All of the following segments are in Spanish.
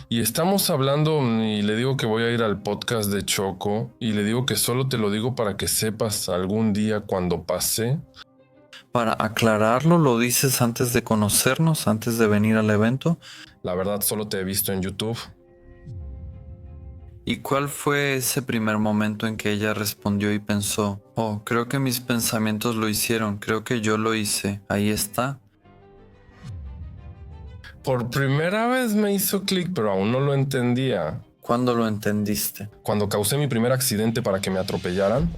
Y estamos hablando y le digo que voy a ir al podcast de Choco y le digo que solo te lo digo para que sepas algún día cuando pase. Para aclararlo, ¿lo dices antes de conocernos, antes de venir al evento? La verdad solo te he visto en YouTube. ¿Y cuál fue ese primer momento en que ella respondió y pensó, oh, creo que mis pensamientos lo hicieron, creo que yo lo hice, ahí está? Por primera vez me hizo clic, pero aún no lo entendía. ¿Cuándo lo entendiste? Cuando causé mi primer accidente para que me atropellaran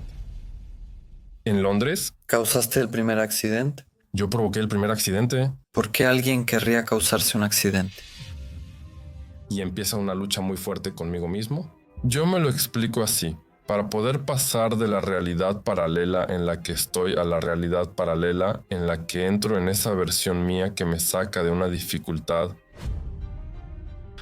en Londres, ¿Causaste el primer accidente? yo provoqué el primer accidente ¿Por qué alguien querría causarse un accidente? y empieza una lucha muy fuerte conmigo mismo. Yo me lo explico así. Para poder pasar de la realidad paralela en la que estoy a la realidad paralela en la que entro en esa versión mía que me saca de una dificultad.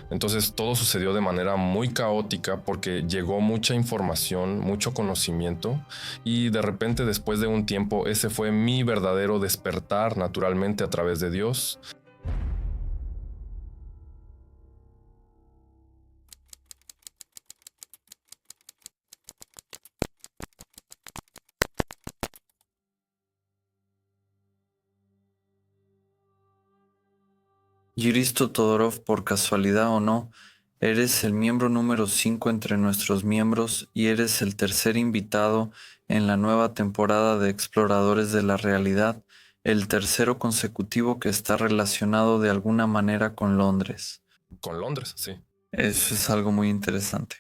Entonces todo sucedió de manera muy caótica porque llegó mucha información, mucho conocimiento y de repente después de un tiempo ese fue mi verdadero despertar naturalmente a través de Dios. Yuristo Todorov, por casualidad o no, eres el miembro número 5 entre nuestros miembros y eres el tercer invitado en la nueva temporada de Exploradores de la Realidad, el tercero consecutivo que está relacionado de alguna manera con Londres. Con Londres, sí. Eso es algo muy interesante.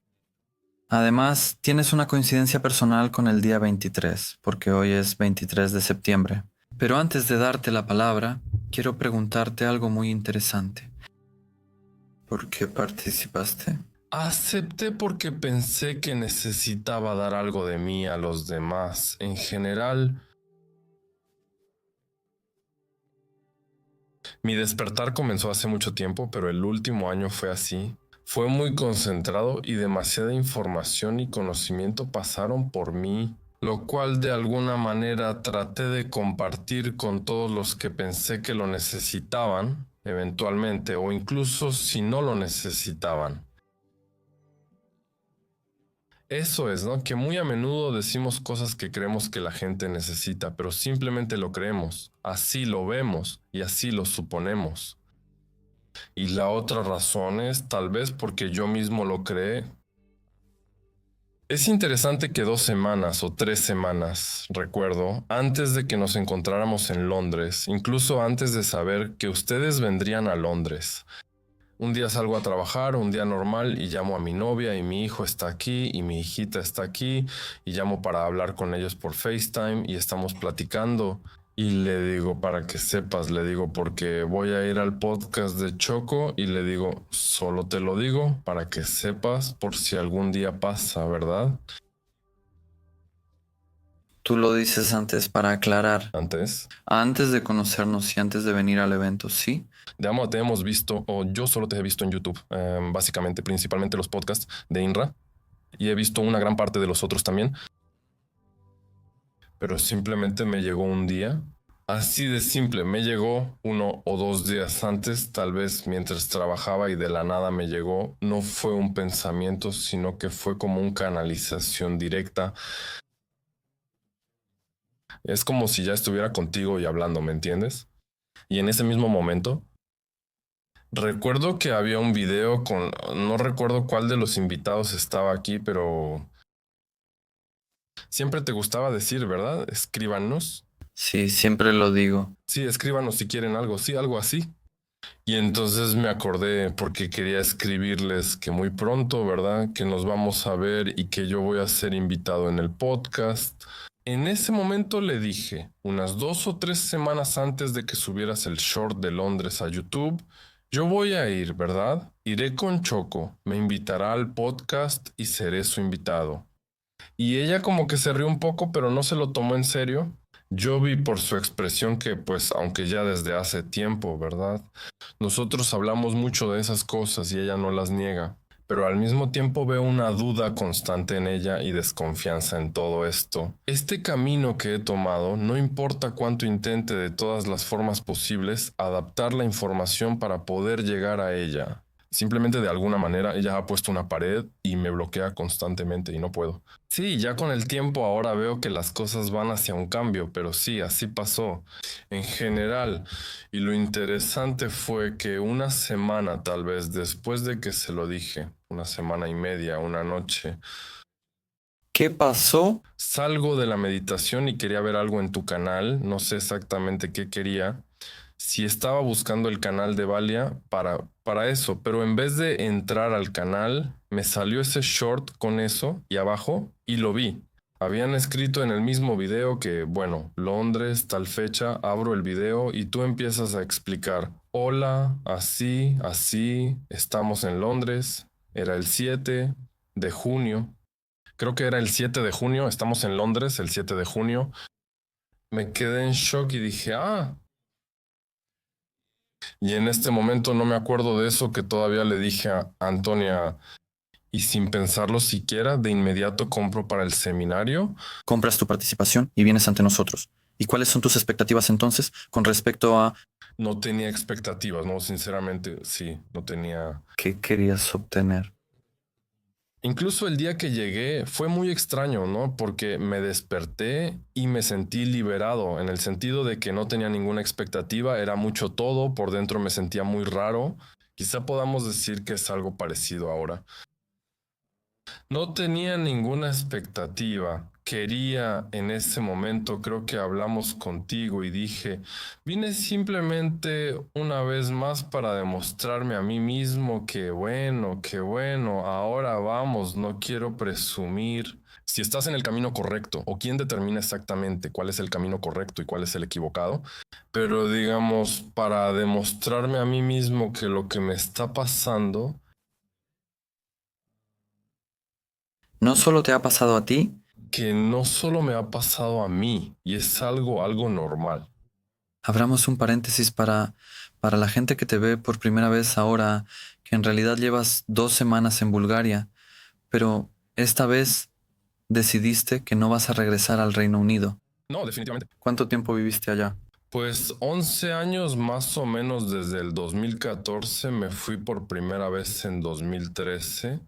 Además, tienes una coincidencia personal con el día 23, porque hoy es 23 de septiembre. Pero antes de darte la palabra, quiero preguntarte algo muy interesante. ¿Por qué participaste? Acepté porque pensé que necesitaba dar algo de mí a los demás. En general, mi despertar comenzó hace mucho tiempo, pero el último año fue así. Fue muy concentrado y demasiada información y conocimiento pasaron por mí, lo cual de alguna manera traté de compartir con todos los que pensé que lo necesitaban, eventualmente, o incluso si no lo necesitaban. Eso es, ¿no? Que muy a menudo decimos cosas que creemos que la gente necesita, pero simplemente lo creemos, así lo vemos y así lo suponemos. Y la otra razón es tal vez porque yo mismo lo creé. Es interesante que 2 semanas o 3 semanas, recuerdo, antes de que nos encontráramos en Londres, incluso antes de saber que ustedes vendrían a Londres, un día salgo a trabajar, un día normal, y llamo a mi novia y mi hijo está aquí y mi hijita está aquí y llamo para hablar con ellos por FaceTime y estamos platicando. Y le digo, para que sepas, le digo, porque voy a ir al podcast de Choco y le digo, solo te lo digo para que sepas por si algún día pasa, ¿verdad? Tú lo dices antes para aclarar. Antes, Antes de conocernos y antes de venir al evento, ¿sí? de amo te hemos visto, o yo solo te he visto en YouTube, básicamente, principalmente los podcasts de INRA, y he visto una gran parte de los otros también. Pero simplemente me llegó un día. Así de simple, me llegó 1 o 2 días antes, tal vez mientras trabajaba y de la nada me llegó. No fue un pensamiento, sino que fue como una canalización directa. Es como si ya estuviera contigo y hablando, ¿me entiendes? Y en ese mismo momento, recuerdo que había un video con, no recuerdo cuál de los invitados estaba aquí, pero siempre te gustaba decir, ¿verdad? Escríbanos. Sí, siempre lo digo. Sí, escríbanos si quieren algo, sí, algo así. Y entonces me acordé porque quería escribirles que muy pronto, ¿verdad? Que nos vamos a ver y que yo voy a ser invitado en el podcast. En ese momento le dije, unas 2 o 3 semanas antes de que subieras el short de Londres a YouTube, yo voy a ir, ¿verdad? Iré con Choco, me invitará al podcast y seré su invitado. Y ella como que se rió un poco, pero no se lo tomó en serio. Yo vi por su expresión que, pues, aunque ya desde hace tiempo, ¿verdad? Nosotros hablamos mucho de esas cosas y ella no las niega, pero al mismo tiempo veo una duda constante en ella y desconfianza en todo esto. Este camino que he tomado, no importa cuánto intente de todas las formas posibles adaptar la información para poder llegar a ella. Simplemente de alguna manera ella ha puesto una pared y me bloquea constantemente y no puedo. Sí, ya con el tiempo ahora veo que las cosas van hacia un cambio, pero sí, así pasó. En general, y lo interesante fue que una semana tal vez después de que se lo dije, una semana y media, una noche, ¿Qué pasó? salgo de la meditación y quería ver algo en tu canal, no sé exactamente qué quería. Si estaba buscando el canal de Valia para eso, pero en vez de entrar al canal, me salió ese short con eso y abajo y lo vi. Habían escrito en el mismo video que, bueno, Londres, tal fecha, abro el video y tú empiezas a explicar, hola, así, así, estamos en Londres, era el 7 de junio. Creo que era el 7 de junio, estamos en Londres el 7 de junio. Me quedé en shock y dije, y en este momento no me acuerdo de eso que todavía le dije a Antonia y sin pensarlo siquiera, de inmediato compro para el seminario. Compras tu participación y vienes ante nosotros. ¿Y cuáles son tus expectativas entonces con respecto a No tenía expectativas, no, sinceramente, sí, no tenía. qué querías obtener? Incluso el día que llegué fue muy extraño, ¿no? Porque me desperté y me sentí liberado, en el sentido de que no tenía ninguna expectativa, era mucho todo, por dentro me sentía muy raro. Quizá podamos decir que es algo parecido ahora. No tenía ninguna expectativa. Quería en ese momento, creo que hablamos contigo y dije, vine simplemente una vez más para demostrarme a mí mismo que bueno, ahora vamos, no quiero presumir. Si estás en el camino correcto, o quién determina exactamente cuál es el camino correcto y cuál es el equivocado, pero digamos, para demostrarme a mí mismo que lo que me está pasando No solo te ha pasado a ti, que no solo me ha pasado a mí y es algo normal. abramos un paréntesis para la gente que te ve por primera vez ahora, que en realidad llevas 2 semanas en Bulgaria, pero esta vez decidiste que no vas a regresar al Reino Unido. No, definitivamente. ¿Cuánto tiempo viviste allá? Pues 11 años más o menos desde el 2014, me fui por primera vez en 2013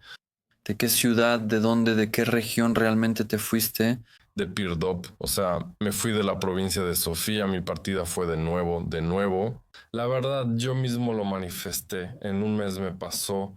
¿De qué ciudad, de dónde, de qué región realmente te fuiste? de Pirdop, o sea, me fui de la provincia de Sofía, mi partida fue de nuevo, de nuevo. La verdad, yo mismo lo manifesté, en un mes me pasó.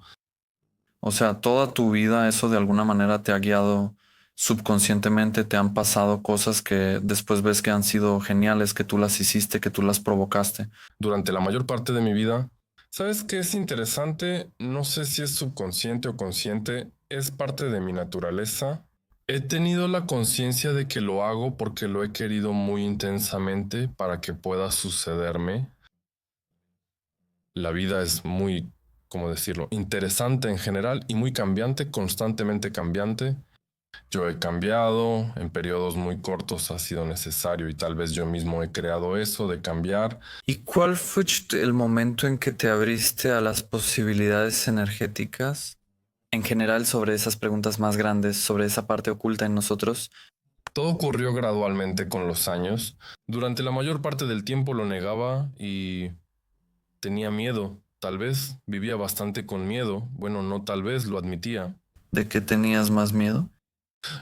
O sea, toda tu vida eso de alguna manera te ha guiado subconscientemente, te han pasado cosas que después ves que han sido geniales, que tú las hiciste, que tú las provocaste. Durante la mayor parte de mi vida. ¿Sabes qué es interesante? No sé si es subconsciente o consciente, es parte de mi naturaleza. He tenido la conciencia de que lo hago porque lo he querido muy intensamente para que pueda sucederme. La vida es muy, ¿cómo decirlo?, interesante en general y muy cambiante, constantemente cambiante. Yo he cambiado, en periodos muy cortos ha sido necesario y tal vez yo mismo he creado eso de cambiar. ¿Y cuál fue el momento en que te abriste a las posibilidades energéticas? En general, sobre esas preguntas más grandes, sobre esa parte oculta en nosotros. Todo ocurrió gradualmente con los años. Durante la mayor parte del tiempo lo negaba y tenía miedo. Tal vez vivía bastante con miedo. Bueno, no tal vez, lo admitía. ¿De qué tenías más miedo?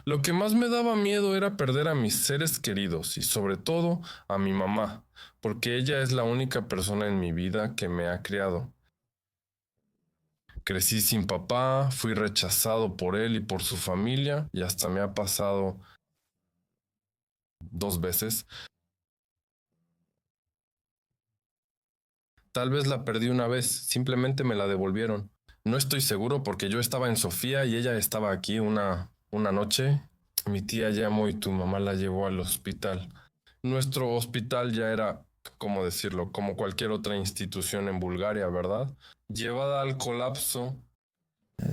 Lo que más me daba miedo era perder a mis seres queridos y sobre todo a mi mamá, porque ella es la única persona en mi vida que me ha criado. Crecí sin papá, fui rechazado por él y por su familia y hasta me ha pasado 2 veces. Tal vez la perdí una vez, simplemente me la devolvieron. No estoy seguro porque yo estaba en Sofía y ella estaba aquí una noche. Mi tía llamó y tu mamá la llevó al hospital. Nuestro hospital ya era, ¿cómo decirlo?, como cualquier otra institución en Bulgaria, ¿verdad? Llevada al colapso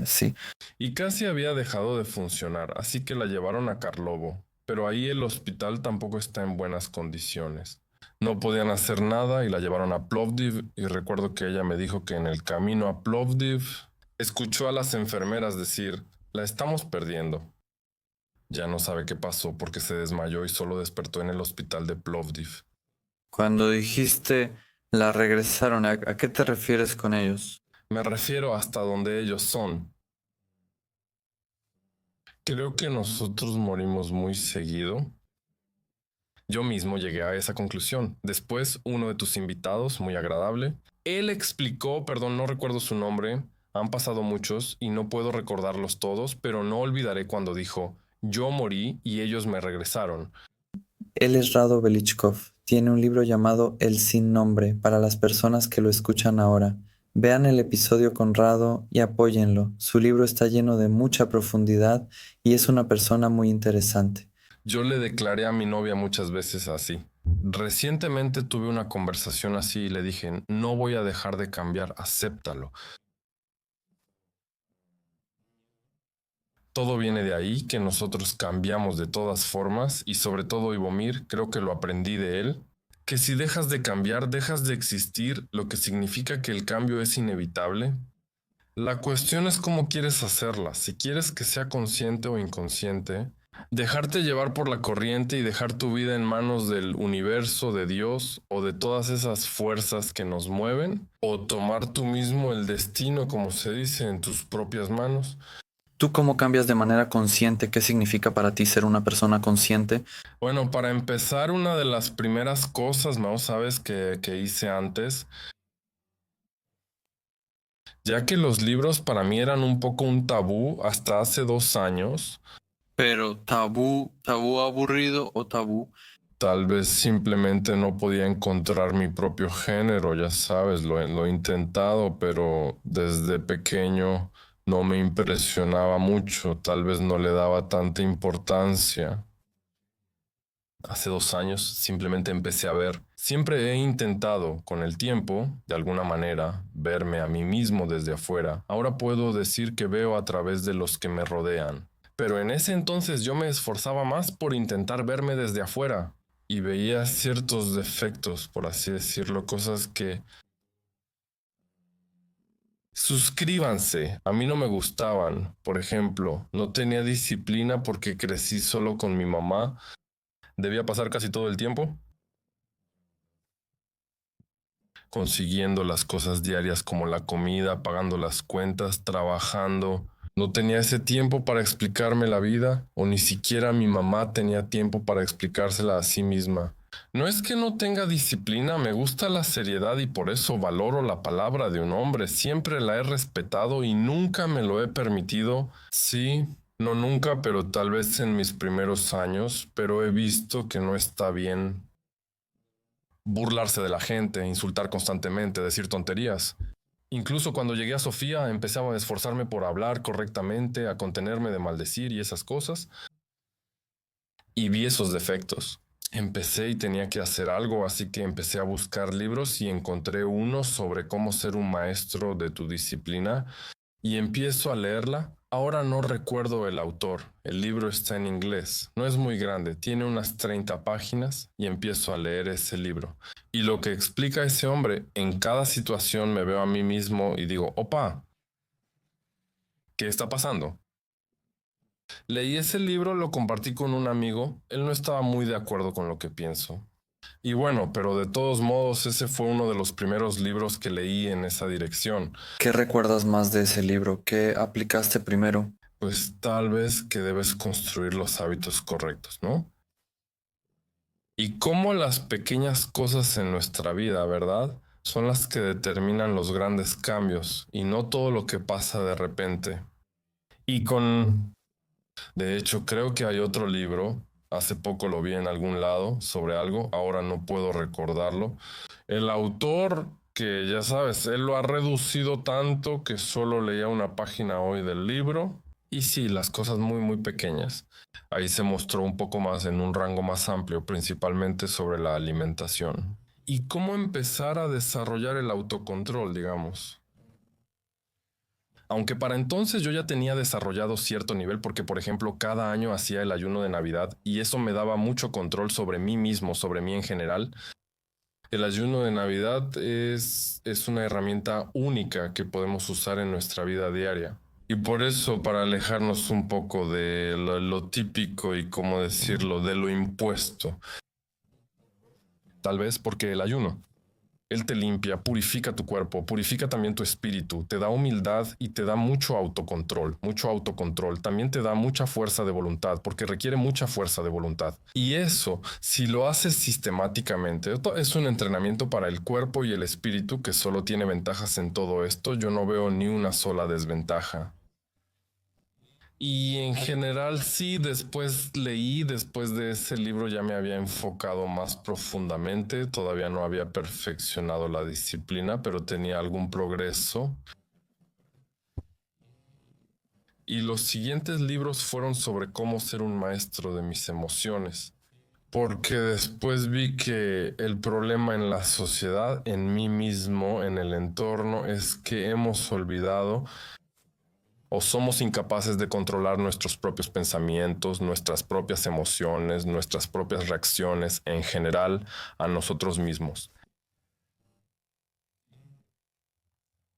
Sí. y casi había dejado de funcionar, así que la llevaron a Karlovo. Pero ahí el hospital tampoco está en buenas condiciones. No podían hacer nada y la llevaron a Plovdiv y recuerdo que ella me dijo que en el camino a Plovdiv escuchó a las enfermeras decir, la estamos perdiendo. Ya no sabe qué pasó porque se desmayó y solo despertó en el hospital de Plovdiv. Cuando dijiste la regresaron, ¿a qué te refieres con ellos? Me refiero hasta donde ellos son. Creo que nosotros morimos muy seguido. Yo mismo llegué a esa conclusión. Después, uno de tus invitados, muy agradable, él explicó, perdón, no recuerdo su nombre, han pasado muchos y no puedo recordarlos todos, pero no olvidaré cuando dijo, yo morí y ellos me regresaron. Él es Rado Belichkov. Tiene un libro llamado El Sin Nombre para las personas que lo escuchan ahora. Vean el episodio con Rado y apóyenlo. Su libro está lleno de mucha profundidad y es una persona muy interesante. Yo le declaré a mi novia muchas veces así. Recientemente tuve una conversación así y le dije, no voy a dejar de cambiar, acéptalo. Todo viene de ahí, que nosotros cambiamos de todas formas y sobre todo Ibomir, creo que lo aprendí de él, que si dejas de cambiar, dejas de existir, lo que significa que el cambio es inevitable. La cuestión es cómo quieres hacerla, si quieres que sea consciente o inconsciente, dejarte llevar por la corriente y dejar tu vida en manos del universo, de Dios o de todas esas fuerzas que nos mueven, o tomar tú mismo el destino, como se dice, en tus propias manos. ¿Tú cómo cambias de manera consciente? ¿Qué significa para ti ser una persona consciente? Bueno, para empezar, una de las primeras cosas, Mao, sabes que hice antes, ya que los libros para mí eran un poco un tabú hasta hace 2 años. Pero tabú aburrido o tabú. Tal vez simplemente no podía encontrar mi propio género, ya sabes, lo he intentado, pero desde pequeño no me impresionaba mucho, tal vez no le daba tanta importancia. Hace 2 años simplemente empecé a ver. Siempre he intentado, con el tiempo, de alguna manera, verme a mí mismo desde afuera. Ahora puedo decir que veo a través de los que me rodean. Pero en ese entonces yo me esforzaba más por intentar verme desde afuera y veía ciertos defectos, por así decirlo, cosas que... Suscríbanse, a mí no me gustaban. Por ejemplo, no tenía disciplina porque crecí solo con mi mamá. Debía pasar casi todo el tiempo consiguiendo las cosas diarias como la comida, pagando las cuentas, trabajando. No tenía ese tiempo para explicarme la vida, o ni siquiera mi mamá tenía tiempo para explicársela a sí misma. No es que no tenga disciplina, me gusta la seriedad y por eso valoro la palabra de un hombre. Siempre la he respetado y nunca me lo he permitido. Sí, no nunca, pero tal vez en mis primeros años, pero he visto que no está bien burlarse de la gente, insultar constantemente, decir tonterías. Incluso cuando llegué a Sofía empecé a esforzarme por hablar correctamente, a contenerme de maldecir y esas cosas, y vi esos defectos. Empecé y tenía que hacer algo, así que empecé a buscar libros y encontré uno sobre cómo ser un maestro de tu disciplina y empiezo a leerla. Ahora no recuerdo el autor, el libro está en inglés, no es muy grande, tiene unas 30 páginas y empiezo a leer ese libro. Y lo que explica ese hombre, en cada situación me veo a mí mismo y digo, opa, ¿qué está pasando? Leí ese libro, lo compartí con un amigo, él no estaba muy de acuerdo con lo que pienso. Y bueno, pero de todos modos ese fue uno de los primeros libros que leí en esa dirección. ¿Qué recuerdas más de ese libro? ¿Qué aplicaste primero? Pues tal vez que debes construir los hábitos correctos, ¿no? Y cómo las pequeñas cosas en nuestra vida, ¿verdad? Son las que determinan los grandes cambios y no todo lo que pasa de repente. Y con... De hecho, creo que hay otro libro, hace poco lo vi en algún lado sobre algo, ahora no puedo recordarlo. El autor, que ya sabes, él lo ha reducido tanto que solo leía una página hoy del libro. Y sí, las cosas muy, muy pequeñas. Ahí se mostró un poco más en un rango más amplio, principalmente sobre la alimentación. Y cómo empezar a desarrollar el autocontrol, digamos. Aunque para entonces yo ya tenía desarrollado cierto nivel porque, por ejemplo, cada año hacía el ayuno de Navidad y eso me daba mucho control sobre mí mismo, sobre mí en general. El ayuno de Navidad es una herramienta única que podemos usar en nuestra vida diaria. Y por eso, para alejarnos un poco de lo típico y, cómo decirlo, de lo impuesto. Tal vez porque el ayuno. Él te limpia, purifica tu cuerpo, purifica también tu espíritu, te da humildad y te da mucho autocontrol, mucho autocontrol. También te da mucha fuerza de voluntad, porque requiere mucha fuerza de voluntad. Y eso, si lo haces sistemáticamente, esto es un entrenamiento para el cuerpo y el espíritu que solo tiene ventajas en todo esto. Yo no veo ni una sola desventaja. Y en general sí, después de ese libro ya me había enfocado más profundamente, todavía no había perfeccionado la disciplina, pero tenía algún progreso. Y los siguientes libros fueron sobre cómo ser un maestro de mis emociones, porque después vi que el problema en la sociedad, en mí mismo, en el entorno, es que hemos olvidado o somos incapaces de controlar nuestros propios pensamientos, nuestras propias emociones, nuestras propias reacciones en general a nosotros mismos.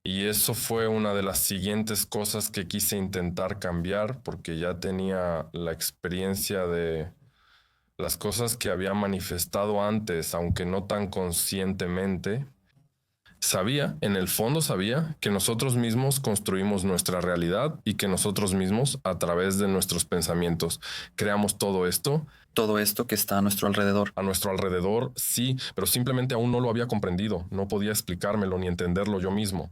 Y eso fue una de las siguientes cosas que quise intentar cambiar porque ya tenía la experiencia de las cosas que había manifestado antes, aunque no tan conscientemente. Sabía, en el fondo sabía, que nosotros mismos construimos nuestra realidad y que nosotros mismos, a través de nuestros pensamientos, creamos todo esto. Todo esto que está a nuestro alrededor. A nuestro alrededor, sí, pero simplemente aún no lo había comprendido, no podía explicármelo ni entenderlo yo mismo.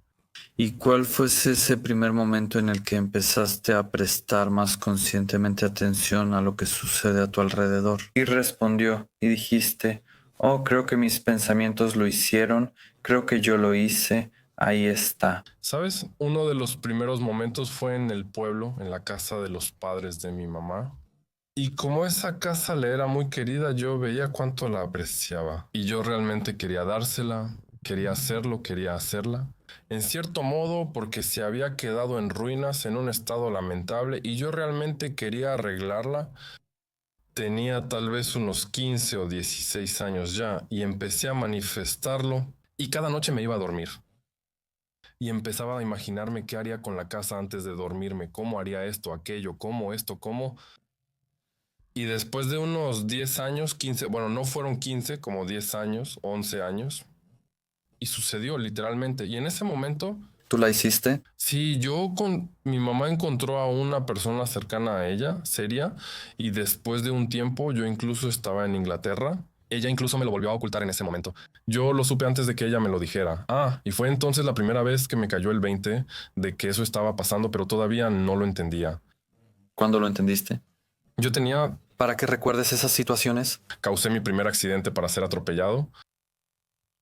¿Y cuál fue ese primer momento en el que empezaste a prestar más conscientemente atención a lo que sucede a tu alrededor? Y respondió, y dijiste, oh, creo que mis pensamientos lo hicieron, creo que yo lo hice, ahí está. ¿Sabes? Uno de los primeros momentos fue en el pueblo, en la casa de los padres de mi mamá. Y como esa casa le era muy querida, yo veía cuánto la apreciaba. Y yo realmente quería dársela, quería hacerlo, quería hacerla. En cierto modo, porque se había quedado en ruinas, en un estado lamentable, y yo realmente quería arreglarla. Tenía tal vez unos 15 o 16 años ya, y empecé a manifestarlo, y cada noche me iba a dormir. Y empezaba a imaginarme qué haría con la casa antes de dormirme, cómo haría esto, aquello, cómo esto, cómo... Y después de unos 10 años, 15, bueno, no fueron 15, como 10 años, 11 años, y sucedió literalmente. Y en ese momento, ¿Tú la hiciste? sí, mi mamá encontró a una persona cercana a ella, seria, y después de un tiempo yo incluso estaba en Inglaterra. Ella incluso me lo volvió a ocultar en ese momento. Yo lo supe antes de que ella me lo dijera. Y fue entonces la primera vez que me cayó el 20 de que eso estaba pasando, pero todavía no lo entendía. ¿Cuándo lo entendiste? Yo tenía Para que recuerdes esas situaciones. Causé mi primer accidente para ser atropellado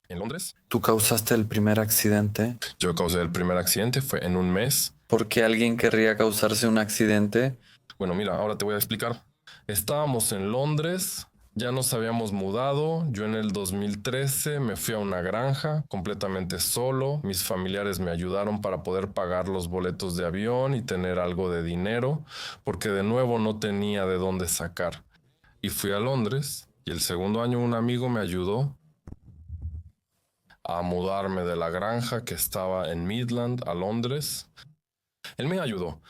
en Londres. Tú causaste el primer accidente. Yo causé el primer accidente, fue en un mes. ¿Por qué alguien querría causarse un accidente? Bueno, mira, ahora te voy a explicar. Estábamos en Londres, ya nos habíamos mudado. Yo en el 2013 me fui a una granja completamente solo. Mis familiares me ayudaron para poder pagar los boletos de avión y tener algo de dinero, porque de nuevo no tenía de dónde sacar. Y fui a Londres y el segundo año un amigo me ayudó a mudarme de la granja que estaba en Midland a Londres. Él me ayudó.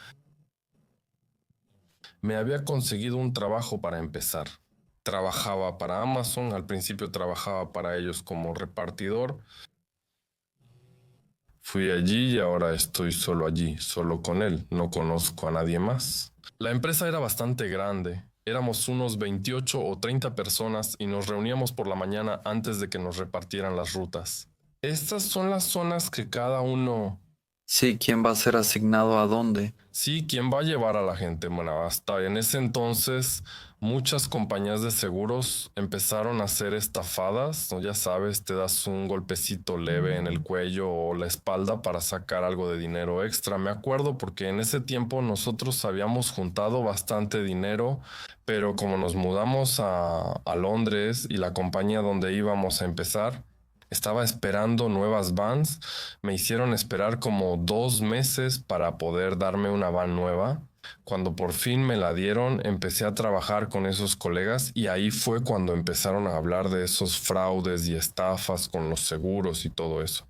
Me había conseguido un trabajo para empezar. Trabajaba para Amazon, al principio trabajaba para ellos como repartidor. Fui allí y ahora estoy solo allí, solo con él, no conozco a nadie más. La empresa era bastante grande, éramos unos 28 o 30 personas y nos reuníamos por la mañana antes de que nos repartieran las rutas. Estas son las zonas que cada uno... Sí, ¿quién va a ser asignado a dónde? Sí, ¿quién va a llevar a la gente? Bueno, hasta en ese entonces muchas compañías de seguros empezaron a ser estafadas, ¿no? Ya sabes, te das un golpecito leve en el cuello o la espalda para sacar algo de dinero extra. Me acuerdo porque en ese tiempo nosotros habíamos juntado bastante dinero, pero como nos mudamos a Londres y la compañía donde íbamos a empezar estaba esperando nuevas vans. Me hicieron esperar como 2 meses para poder darme una van nueva. Cuando por fin me la dieron, empecé a trabajar con esos colegas y ahí fue cuando empezaron a hablar de esos fraudes y estafas con los seguros y todo eso.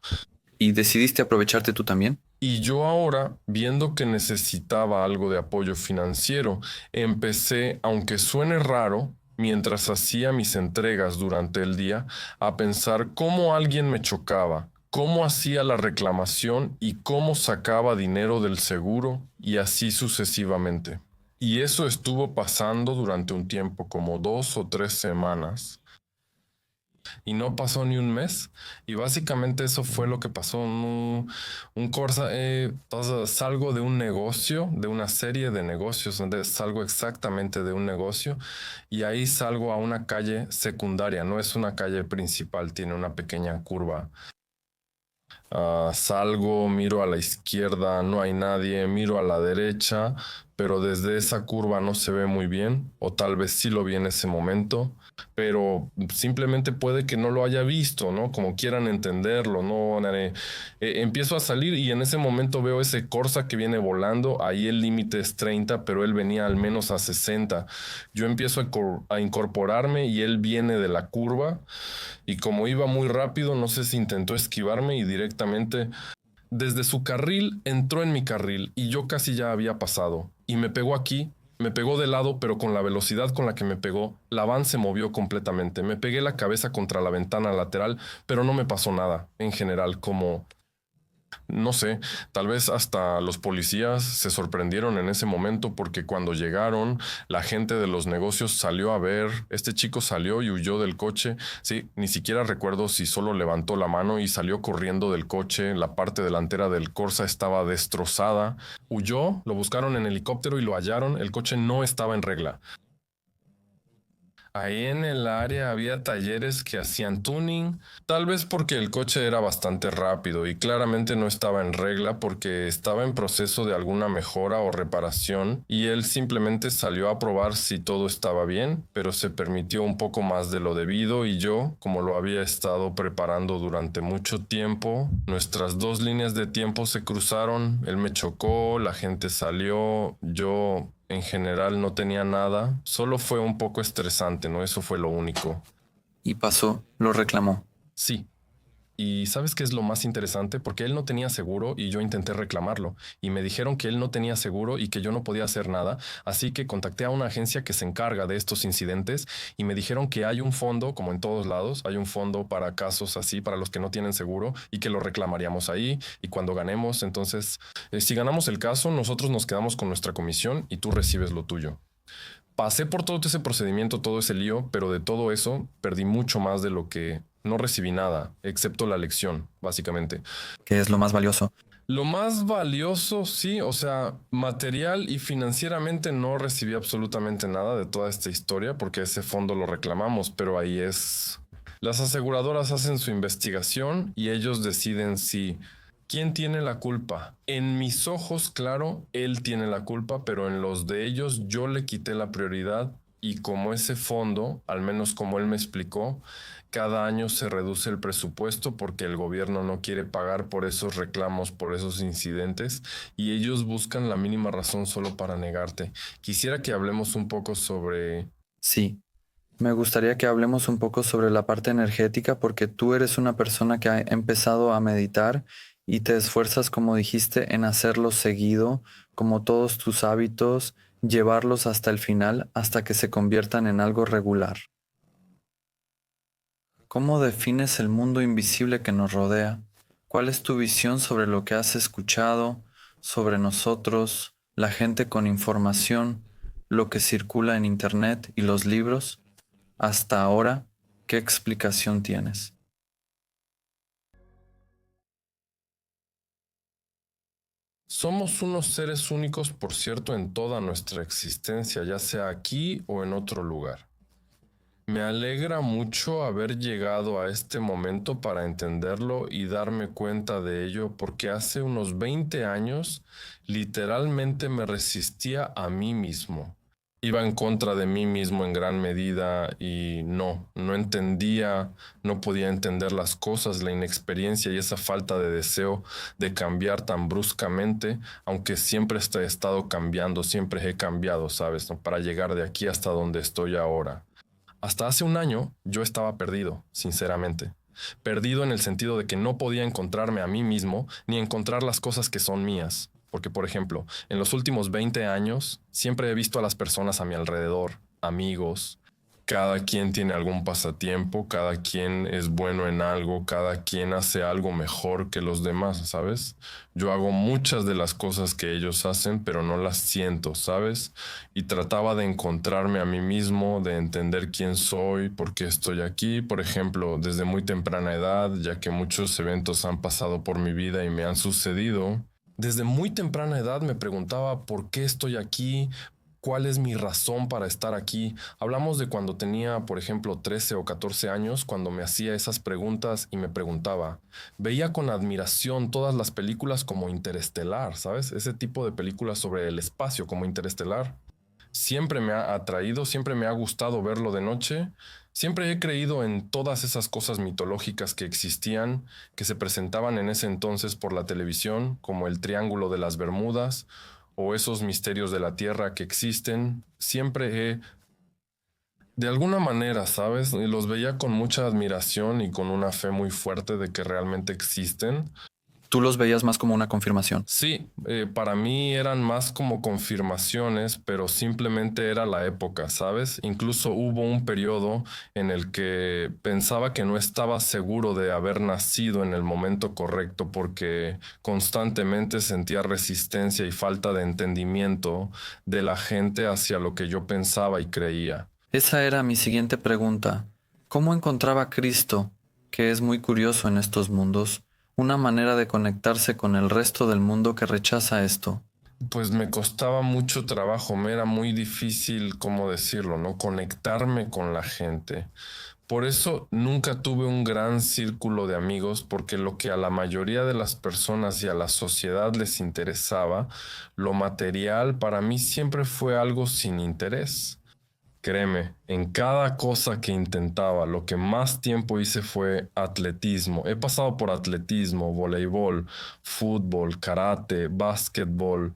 ¿Y decidiste aprovecharte tú también? Y yo ahora, viendo que necesitaba algo de apoyo financiero, empecé, aunque suene raro, mientras hacía mis entregas durante el día, a pensar cómo alguien me chocaba, cómo hacía la reclamación y cómo sacaba dinero del seguro y así sucesivamente. Y eso estuvo pasando durante un tiempo, como 2 o 3 semanas. Y no pasó ni un mes. Y básicamente eso fue lo que pasó. Un Corsa, salgo de un negocio, de una serie de negocios, donde salgo exactamente de un negocio y ahí salgo a una calle secundaria. No es una calle principal, tiene una pequeña curva. Salgo, miro a la izquierda, no hay nadie, miro a la derecha, pero desde esa curva no se ve muy bien, o tal vez sí lo vi en ese momento, pero simplemente puede que no lo haya visto, ¿no? Como quieran entenderlo, ¿no? Empiezo a salir y en ese momento veo ese Corsa que viene volando, ahí el límite es 30, pero él venía al menos a 60. Yo empiezo a incorporarme y él viene de la curva y como iba muy rápido, no sé si intentó esquivarme y directamente desde su carril entró en mi carril y yo casi ya había pasado y me pegó aquí, me pegó de lado, pero con la velocidad con la que me pegó, la van se movió completamente. Me pegué la cabeza contra la ventana lateral, pero no me pasó nada en general, como no sé, tal vez hasta los policías se sorprendieron en ese momento porque cuando llegaron, la gente de los negocios salió a ver, este chico salió y huyó del coche. Sí, ni siquiera recuerdo si solo levantó la mano y salió corriendo del coche. La parte delantera del Corsa estaba destrozada. Huyó, lo buscaron en helicóptero y lo hallaron. El coche no estaba en regla. Ahí en el área había talleres que hacían tuning, tal vez porque el coche era bastante rápido y claramente no estaba en regla porque estaba en proceso de alguna mejora o reparación y él simplemente salió a probar si todo estaba bien, pero se permitió un poco más de lo debido y yo, como lo había estado preparando durante mucho tiempo, nuestras dos líneas de tiempo se cruzaron, él me chocó, la gente salió, yo en general no tenía nada, solo fue un poco estresante, ¿no? Eso fue lo único. Y pasó, lo reclamó. Sí. ¿Y sabes qué es lo más interesante? Porque él no tenía seguro y yo intenté reclamarlo. Y me dijeron que él no tenía seguro y que yo no podía hacer nada. Así que contacté a una agencia que se encarga de estos incidentes y me dijeron que hay un fondo, como en todos lados, hay un fondo para casos así, para los que no tienen seguro y que lo reclamaríamos ahí. Y cuando ganemos, entonces, si ganamos el caso, nosotros nos quedamos con nuestra comisión y tú recibes lo tuyo. Pasé por todo ese procedimiento, todo ese lío, pero de todo eso perdí mucho más de lo que no recibí nada, excepto la lección, básicamente. ¿Qué es lo más valioso? Lo más valioso, sí, o sea, material y financieramente no recibí absolutamente nada de toda esta historia porque ese fondo lo reclamamos, pero ahí es... Las aseguradoras hacen su investigación y ellos deciden si... ¿Quién tiene la culpa? En mis ojos, claro, él tiene la culpa, pero en los de ellos yo le quité la prioridad y como ese fondo, al menos como él me explicó, cada año se reduce el presupuesto porque el gobierno no quiere pagar por esos reclamos, por esos incidentes, y ellos buscan la mínima razón solo para negarte. Quisiera que hablemos un poco sobre... Sí. Me gustaría que hablemos un poco sobre la parte energética porque tú eres una persona que ha empezado a meditar y te esfuerzas, como dijiste, en hacerlo seguido, como todos tus hábitos, llevarlos hasta el final, hasta que se conviertan en algo regular. ¿Cómo defines el mundo invisible que nos rodea? ¿Cuál es tu visión sobre lo que has escuchado, sobre nosotros, la gente con información, lo que circula en Internet y los libros? Hasta ahora, ¿qué explicación tienes? Somos unos seres únicos, por cierto, en toda nuestra existencia, ya sea aquí o en otro lugar. Me alegra mucho haber llegado a este momento para entenderlo y darme cuenta de ello porque hace unos 20 años literalmente me resistía a mí mismo. Iba en contra de mí mismo en gran medida y no entendía, no podía entender las cosas, la inexperiencia y esa falta de deseo de cambiar tan bruscamente, aunque siempre he estado cambiando, siempre he cambiado, ¿sabes? ¿No? Para llegar de aquí hasta donde estoy ahora. Hasta hace un año yo estaba perdido, sinceramente. Perdido en el sentido de que no podía encontrarme a mí mismo ni encontrar las cosas que son mías. Porque, por ejemplo, en los últimos 20 años siempre he visto a las personas a mi alrededor, amigos, Cada quien tiene algún pasatiempo, cada quien es bueno en algo, cada quien hace algo mejor que los demás, ¿sabes? Yo hago muchas de las cosas que ellos hacen, pero no las siento, ¿sabes? Y trataba de encontrarme a mí mismo, de entender quién soy, por qué estoy aquí, por ejemplo, desde muy temprana edad, ya que muchos eventos han pasado por mi vida y me han sucedido. Desde muy temprana edad me preguntaba por qué estoy aquí, cuál es mi razón para estar aquí. Hablamos de cuando tenía, por ejemplo, 13 o 14 años, cuando me hacía esas preguntas y me preguntaba. Veía con admiración todas las películas como Interestelar, ¿sabes? Ese tipo de películas sobre el espacio como Interestelar. Siempre me ha atraído, siempre me ha gustado verlo de noche. Siempre he creído en todas esas cosas mitológicas que existían, que se presentaban en ese entonces por la televisión, como el Triángulo de las Bermudas o esos misterios de la Tierra que existen. Siempre he, de alguna manera, ¿sabes? Los veía con mucha admiración y con una fe muy fuerte de que realmente existen. Tú los veías más como una confirmación. Sí, para mí eran más como confirmaciones, pero simplemente era la época, ¿sabes? Incluso hubo un periodo en el que pensaba que no estaba seguro de haber nacido en el momento correcto porque constantemente sentía resistencia y falta de entendimiento de la gente hacia lo que yo pensaba y creía. Esa era mi siguiente pregunta. ¿Cómo encontraba a Cristo, que es muy curioso en estos mundos, una manera de conectarse con el resto del mundo que rechaza esto? Pues me costaba mucho trabajo, me era muy difícil, ¿cómo decirlo?, ¿no? Conectarme con la gente. Por eso nunca tuve un gran círculo de amigos, porque lo que a la mayoría de las personas y a la sociedad les interesaba, lo material, para mí siempre fue algo sin interés. Créeme, en cada cosa que intentaba, lo que más tiempo hice fue atletismo. He pasado por atletismo, voleibol, fútbol, karate, básquetbol.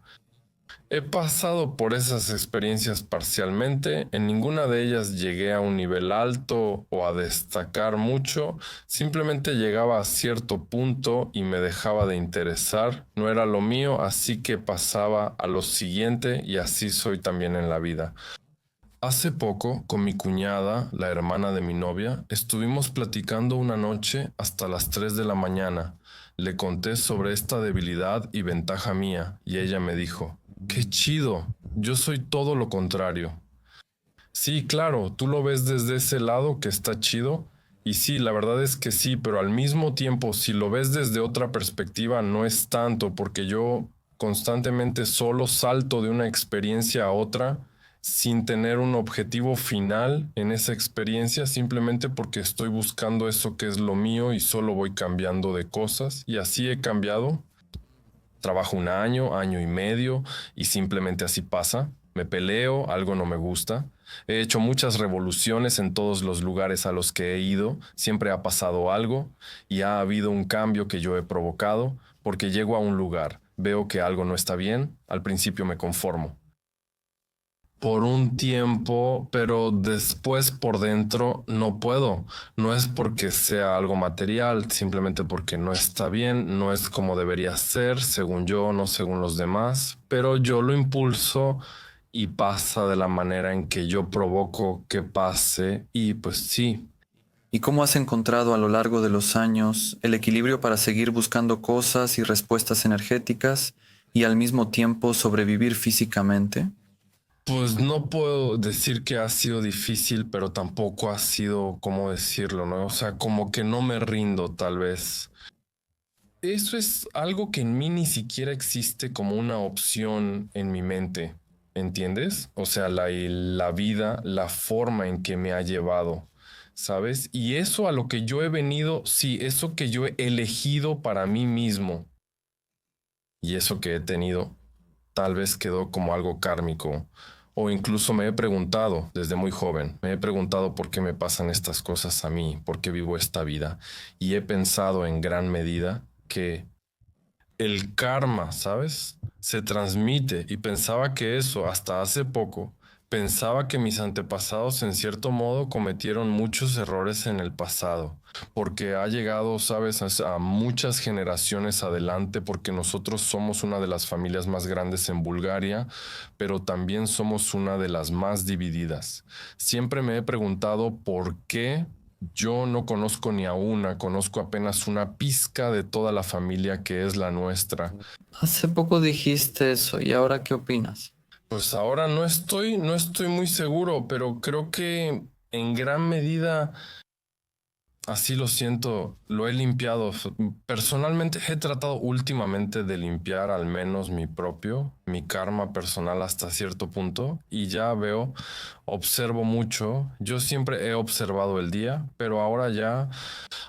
He pasado por esas experiencias parcialmente. En ninguna de ellas llegué a un nivel alto o a destacar mucho. Simplemente llegaba a cierto punto y me dejaba de interesar. No era lo mío, así que pasaba a lo siguiente y así soy también en la vida. Hace poco, con mi cuñada, la hermana de mi novia, estuvimos platicando una noche hasta las 3 de la mañana. Le conté sobre esta debilidad y ventaja mía, y ella me dijo, ¡qué chido! Yo soy todo lo contrario. Sí, claro, tú lo ves desde ese lado que está chido, y sí, la verdad es que sí, pero al mismo tiempo, si lo ves desde otra perspectiva, no es tanto, porque yo constantemente solo salto de una experiencia a otra sin tener un objetivo final en esa experiencia, simplemente porque estoy buscando eso que es lo mío y solo voy cambiando de cosas. Y así he cambiado. Trabajo un año, año y medio y simplemente así pasa. Me peleo, algo no me gusta. He hecho muchas revoluciones en todos los lugares a los que he ido. Siempre ha pasado algo y ha habido un cambio que yo he provocado porque llego a un lugar, veo que algo no está bien, al principio me conformo por un tiempo, pero después por dentro no puedo. No es porque sea algo material, simplemente porque no está bien, no es como debería ser, según yo, no según los demás, pero yo lo impulso y pasa de la manera en que yo provoco que pase y pues sí. ¿Y cómo has encontrado a lo largo de los años el equilibrio para seguir buscando cosas y respuestas energéticas y al mismo tiempo sobrevivir físicamente? Pues no puedo decir que ha sido difícil, pero tampoco ha sido, ¿cómo decirlo, no? O sea, como que no me rindo, tal vez. Eso es algo que en mí ni siquiera existe como una opción en mi mente, ¿entiendes? O sea, la vida, la forma en que me ha llevado, ¿sabes? Y eso a lo que yo he venido, sí, eso que yo he elegido para mí mismo y eso que he tenido, tal vez quedó como algo kármico. O incluso me he preguntado desde muy joven, me he preguntado por qué me pasan estas cosas a mí, por qué vivo esta vida. Y he pensado en gran medida que el karma, ¿sabes? Se transmite y pensaba que eso hasta hace poco Pensaba que mis antepasados en cierto modo cometieron muchos errores en el pasado, porque ha llegado, sabes, a muchas generaciones adelante, porque nosotros somos una de las familias más grandes en Bulgaria, pero también somos una de las más divididas. Siempre me he preguntado por qué yo no conozco ni a una, conozco apenas una pizca de toda la familia que es la nuestra. Hace poco dijiste eso, ¿y ahora qué opinas? Pues ahora no estoy muy seguro, pero creo que en gran medida así lo siento, lo he limpiado. Personalmente he tratado últimamente de limpiar al menos mi karma personal hasta cierto punto y ya veo, observo mucho. Yo siempre he observado el día, pero ahora ya,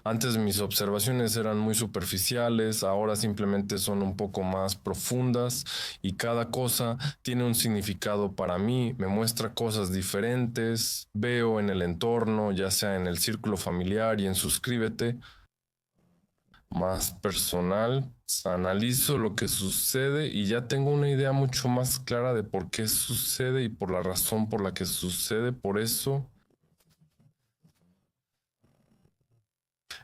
antes mis observaciones eran muy superficiales, ahora simplemente son un poco más profundas y cada cosa tiene un significado para mí, me muestra cosas diferentes, veo en el entorno, ya sea en el círculo familiar y en suscríbete, más personal, analizo lo que sucede y ya tengo una idea mucho más clara de por qué sucede y por la razón por la que sucede, por eso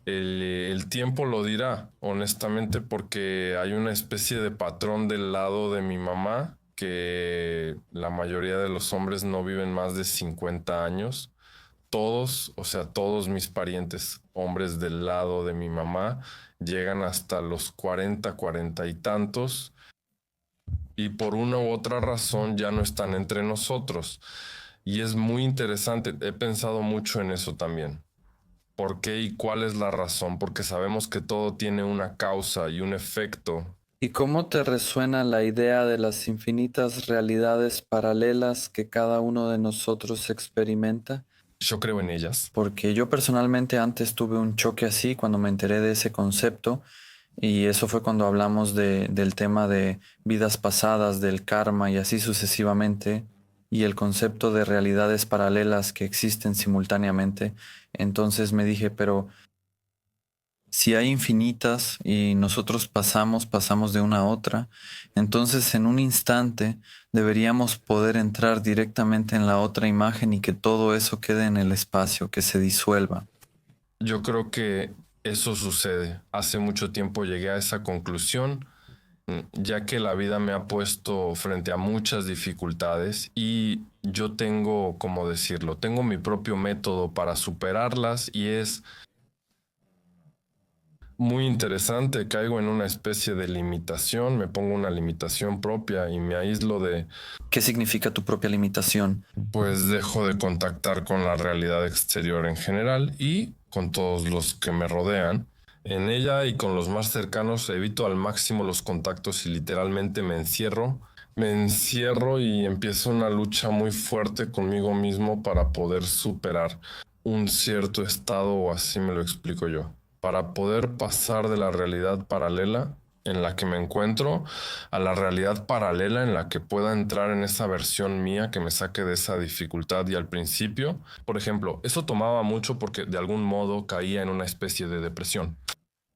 el tiempo lo dirá, honestamente, porque hay una especie de patrón del lado de mi mamá, que la mayoría de los hombres no viven más de 50 años. Todos, o sea, todos mis parientes, hombres del lado de mi mamá, llegan hasta los 40, 40 y tantos, y por una u otra razón ya no están entre nosotros. Y es muy interesante, he pensado mucho en eso también. ¿Por qué y cuál es la razón? Porque sabemos que todo tiene una causa y un efecto. ¿Y cómo te resuena la idea de las infinitas realidades paralelas que cada uno de nosotros experimenta? Yo creo en ellas. Porque yo personalmente antes tuve un choque así cuando me enteré de ese concepto, y eso fue cuando hablamos del tema de vidas pasadas, del karma y así sucesivamente, y el concepto de realidades paralelas que existen simultáneamente. Entonces me dije, pero si hay infinitas y nosotros pasamos de una a otra, entonces en un instante deberíamos poder entrar directamente en la otra imagen y que todo eso quede en el espacio, que se disuelva. Yo creo que eso sucede. Hace mucho tiempo llegué a esa conclusión, ya que la vida me ha puesto frente a muchas dificultades y yo tengo, ¿cómo decirlo? Tengo mi propio método para superarlas y es muy interesante. Caigo en una especie de limitación, me pongo una limitación propia y me aíslo de, ¿Qué significa tu propia limitación? pues dejo de contactar con la realidad exterior en general y con todos los que me rodean. En ella y con los más cercanos evito al máximo los contactos y literalmente me encierro y empiezo una lucha muy fuerte conmigo mismo para poder superar un cierto estado, o así me lo explico yo, para poder pasar de la realidad paralela en la que me encuentro a la realidad paralela en la que pueda entrar en esa versión mía que me saque de esa dificultad. Y al principio, por ejemplo, eso tomaba mucho porque de algún modo caía en una especie de depresión.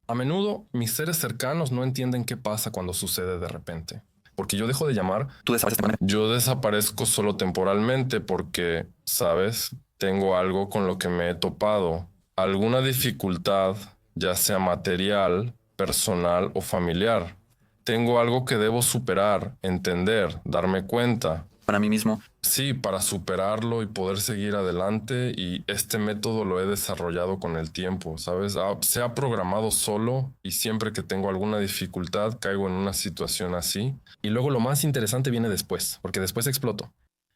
A menudo mis seres cercanos no entienden qué pasa cuando sucede de repente. Porque yo dejo de llamar, Tú desapareces temporalmente. yo desaparezco solo temporalmente porque, ¿sabes? Tengo algo con lo que me he topado. Alguna dificultad, ya sea material, personal o familiar. Tengo algo que debo superar, entender, darme cuenta. Para mí mismo. Sí, para superarlo y poder seguir adelante, y este método lo he desarrollado con el tiempo, ¿sabes? Se ha programado solo y siempre que tengo alguna dificultad caigo en una situación así. Y luego lo más interesante viene después, porque después exploto.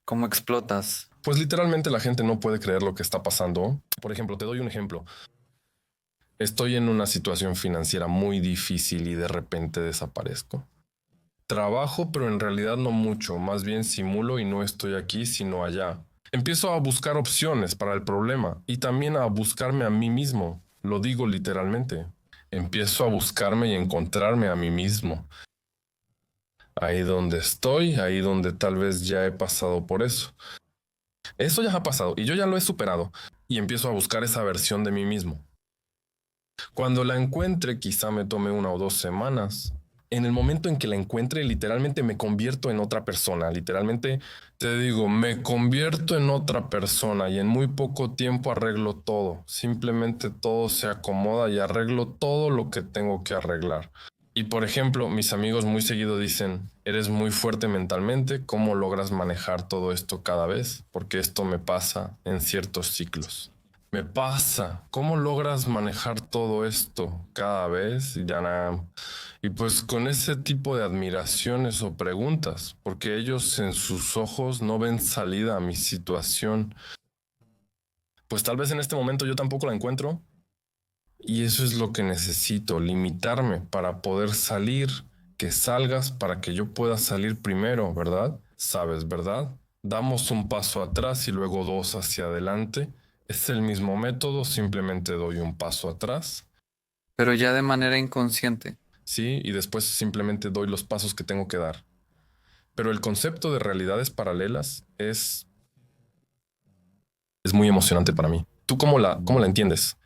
¿Cómo explotas? Pues literalmente la gente no puede creer lo que está pasando. Por ejemplo, te doy un ejemplo. Estoy en una situación financiera muy difícil y de repente desaparezco. Trabajo, pero en realidad no mucho, más bien simulo y no estoy aquí, sino allá. Empiezo a buscar opciones para el problema y también a buscarme a mí mismo, lo digo literalmente. Empiezo a buscarme y encontrarme a mí mismo. Ahí donde estoy, ahí donde tal vez ya he pasado por eso. Eso ya ha pasado y yo ya lo he superado y empiezo a buscar esa versión de mí mismo. Cuando la encuentre, quizá me tome 1 o 2 semanas. en el momento en que la encuentre, literalmente me convierto en otra persona. Literalmente te digo, me convierto en otra persona y en muy poco tiempo arreglo todo. Simplemente todo se acomoda y arreglo todo lo que tengo que arreglar. Y por ejemplo, mis amigos muy seguido dicen, eres muy fuerte mentalmente, ¿cómo logras manejar todo esto cada vez? Porque esto me pasa en ciertos ciclos. Me pasa, ¿cómo logras manejar todo esto cada vez? Y ya nada. Y pues con ese tipo de admiraciones o preguntas, porque ellos en sus ojos no ven salida a mi situación. Pues tal vez en este momento yo tampoco la encuentro, y eso es lo que necesito, limitarme para poder salir, que salgas para que yo pueda salir primero, ¿verdad? Sabes, ¿verdad? Damos un paso atrás y luego dos hacia adelante. Es el mismo método, simplemente doy un paso atrás, Pero ya de manera inconsciente. ¿sí? Y después simplemente doy los pasos que tengo que dar. Pero el concepto de realidades paralelas es muy emocionante para mí. ¿Tú cómo la entiendes?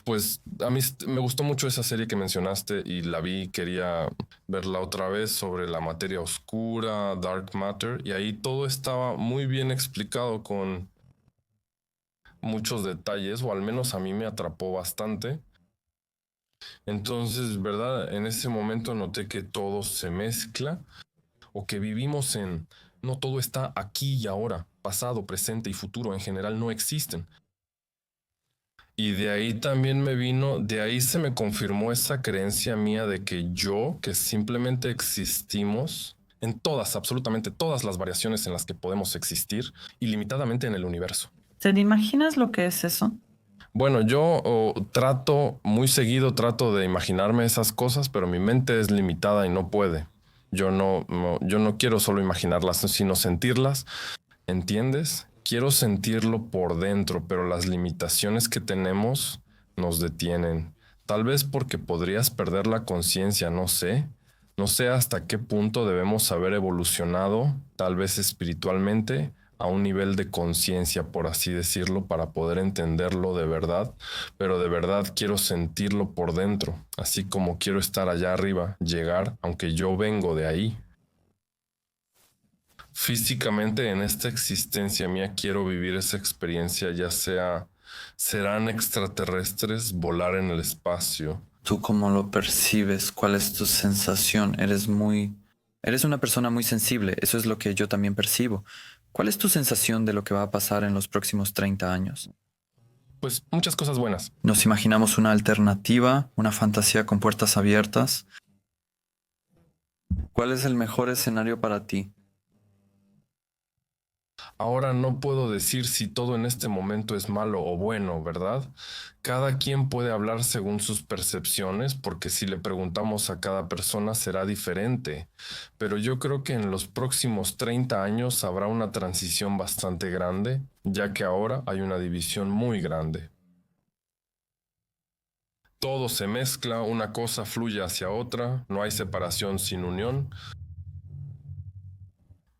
Pues a mí me gustó mucho esa serie que mencionaste y la vi, quería verla otra vez sobre la materia oscura, Dark Matter, y ahí todo estaba muy bien explicado con muchos detalles, o al menos a mí me atrapó bastante. Entonces, ¿verdad? En ese momento noté que todo se mezcla o que vivimos en... No todo está aquí y ahora, pasado, presente y futuro en general no existen. Y de ahí también me vino, de ahí se me confirmó esa creencia mía de que que simplemente existimos en todas, absolutamente todas las variaciones en las que podemos existir, ilimitadamente en el universo. ¿Te imaginas lo que es eso? Bueno, muy seguido trato de imaginarme esas cosas, pero mi mente es limitada y no puede. Yo no quiero solo imaginarlas, sino sentirlas. ¿Entiendes? Quiero sentirlo por dentro, pero las limitaciones que tenemos nos detienen. Tal vez porque podrías perder la conciencia, no sé. No sé hasta qué punto debemos haber evolucionado, tal vez espiritualmente, a un nivel de conciencia, por así decirlo, para poder entenderlo de verdad, pero de verdad quiero sentirlo por dentro, así como quiero estar allá arriba, llegar, aunque yo vengo de ahí. Físicamente en esta existencia mía quiero vivir esa experiencia, ya sea serán extraterrestres, volar en el espacio. ¿Tú cómo lo percibes? ¿Cuál es tu sensación? Eres una persona muy sensible, eso es lo que yo también percibo. ¿Cuál es tu sensación de lo que va a pasar en los próximos 30 años? Pues muchas cosas buenas. ¿Nos imaginamos una alternativa, una fantasía con puertas abiertas? ¿Cuál es el mejor escenario para ti? Ahora no puedo decir si todo en este momento es malo o bueno, ¿verdad? Cada quien puede hablar según sus percepciones, porque si le preguntamos a cada persona será diferente. Pero yo creo que en los próximos 30 años habrá una transición bastante grande, ya que ahora hay una división muy grande. Todo se mezcla, una cosa fluye hacia otra, no hay separación sin unión.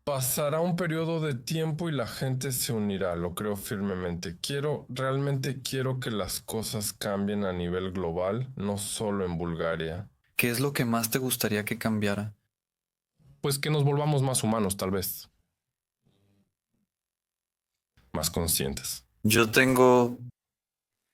Pasará un periodo de tiempo y la gente se unirá, lo creo firmemente. Realmente quiero que las cosas cambien a nivel global, no solo en Bulgaria. ¿Qué es lo que más te gustaría que cambiara? Pues que nos volvamos más humanos, tal vez. Más conscientes. Yo tengo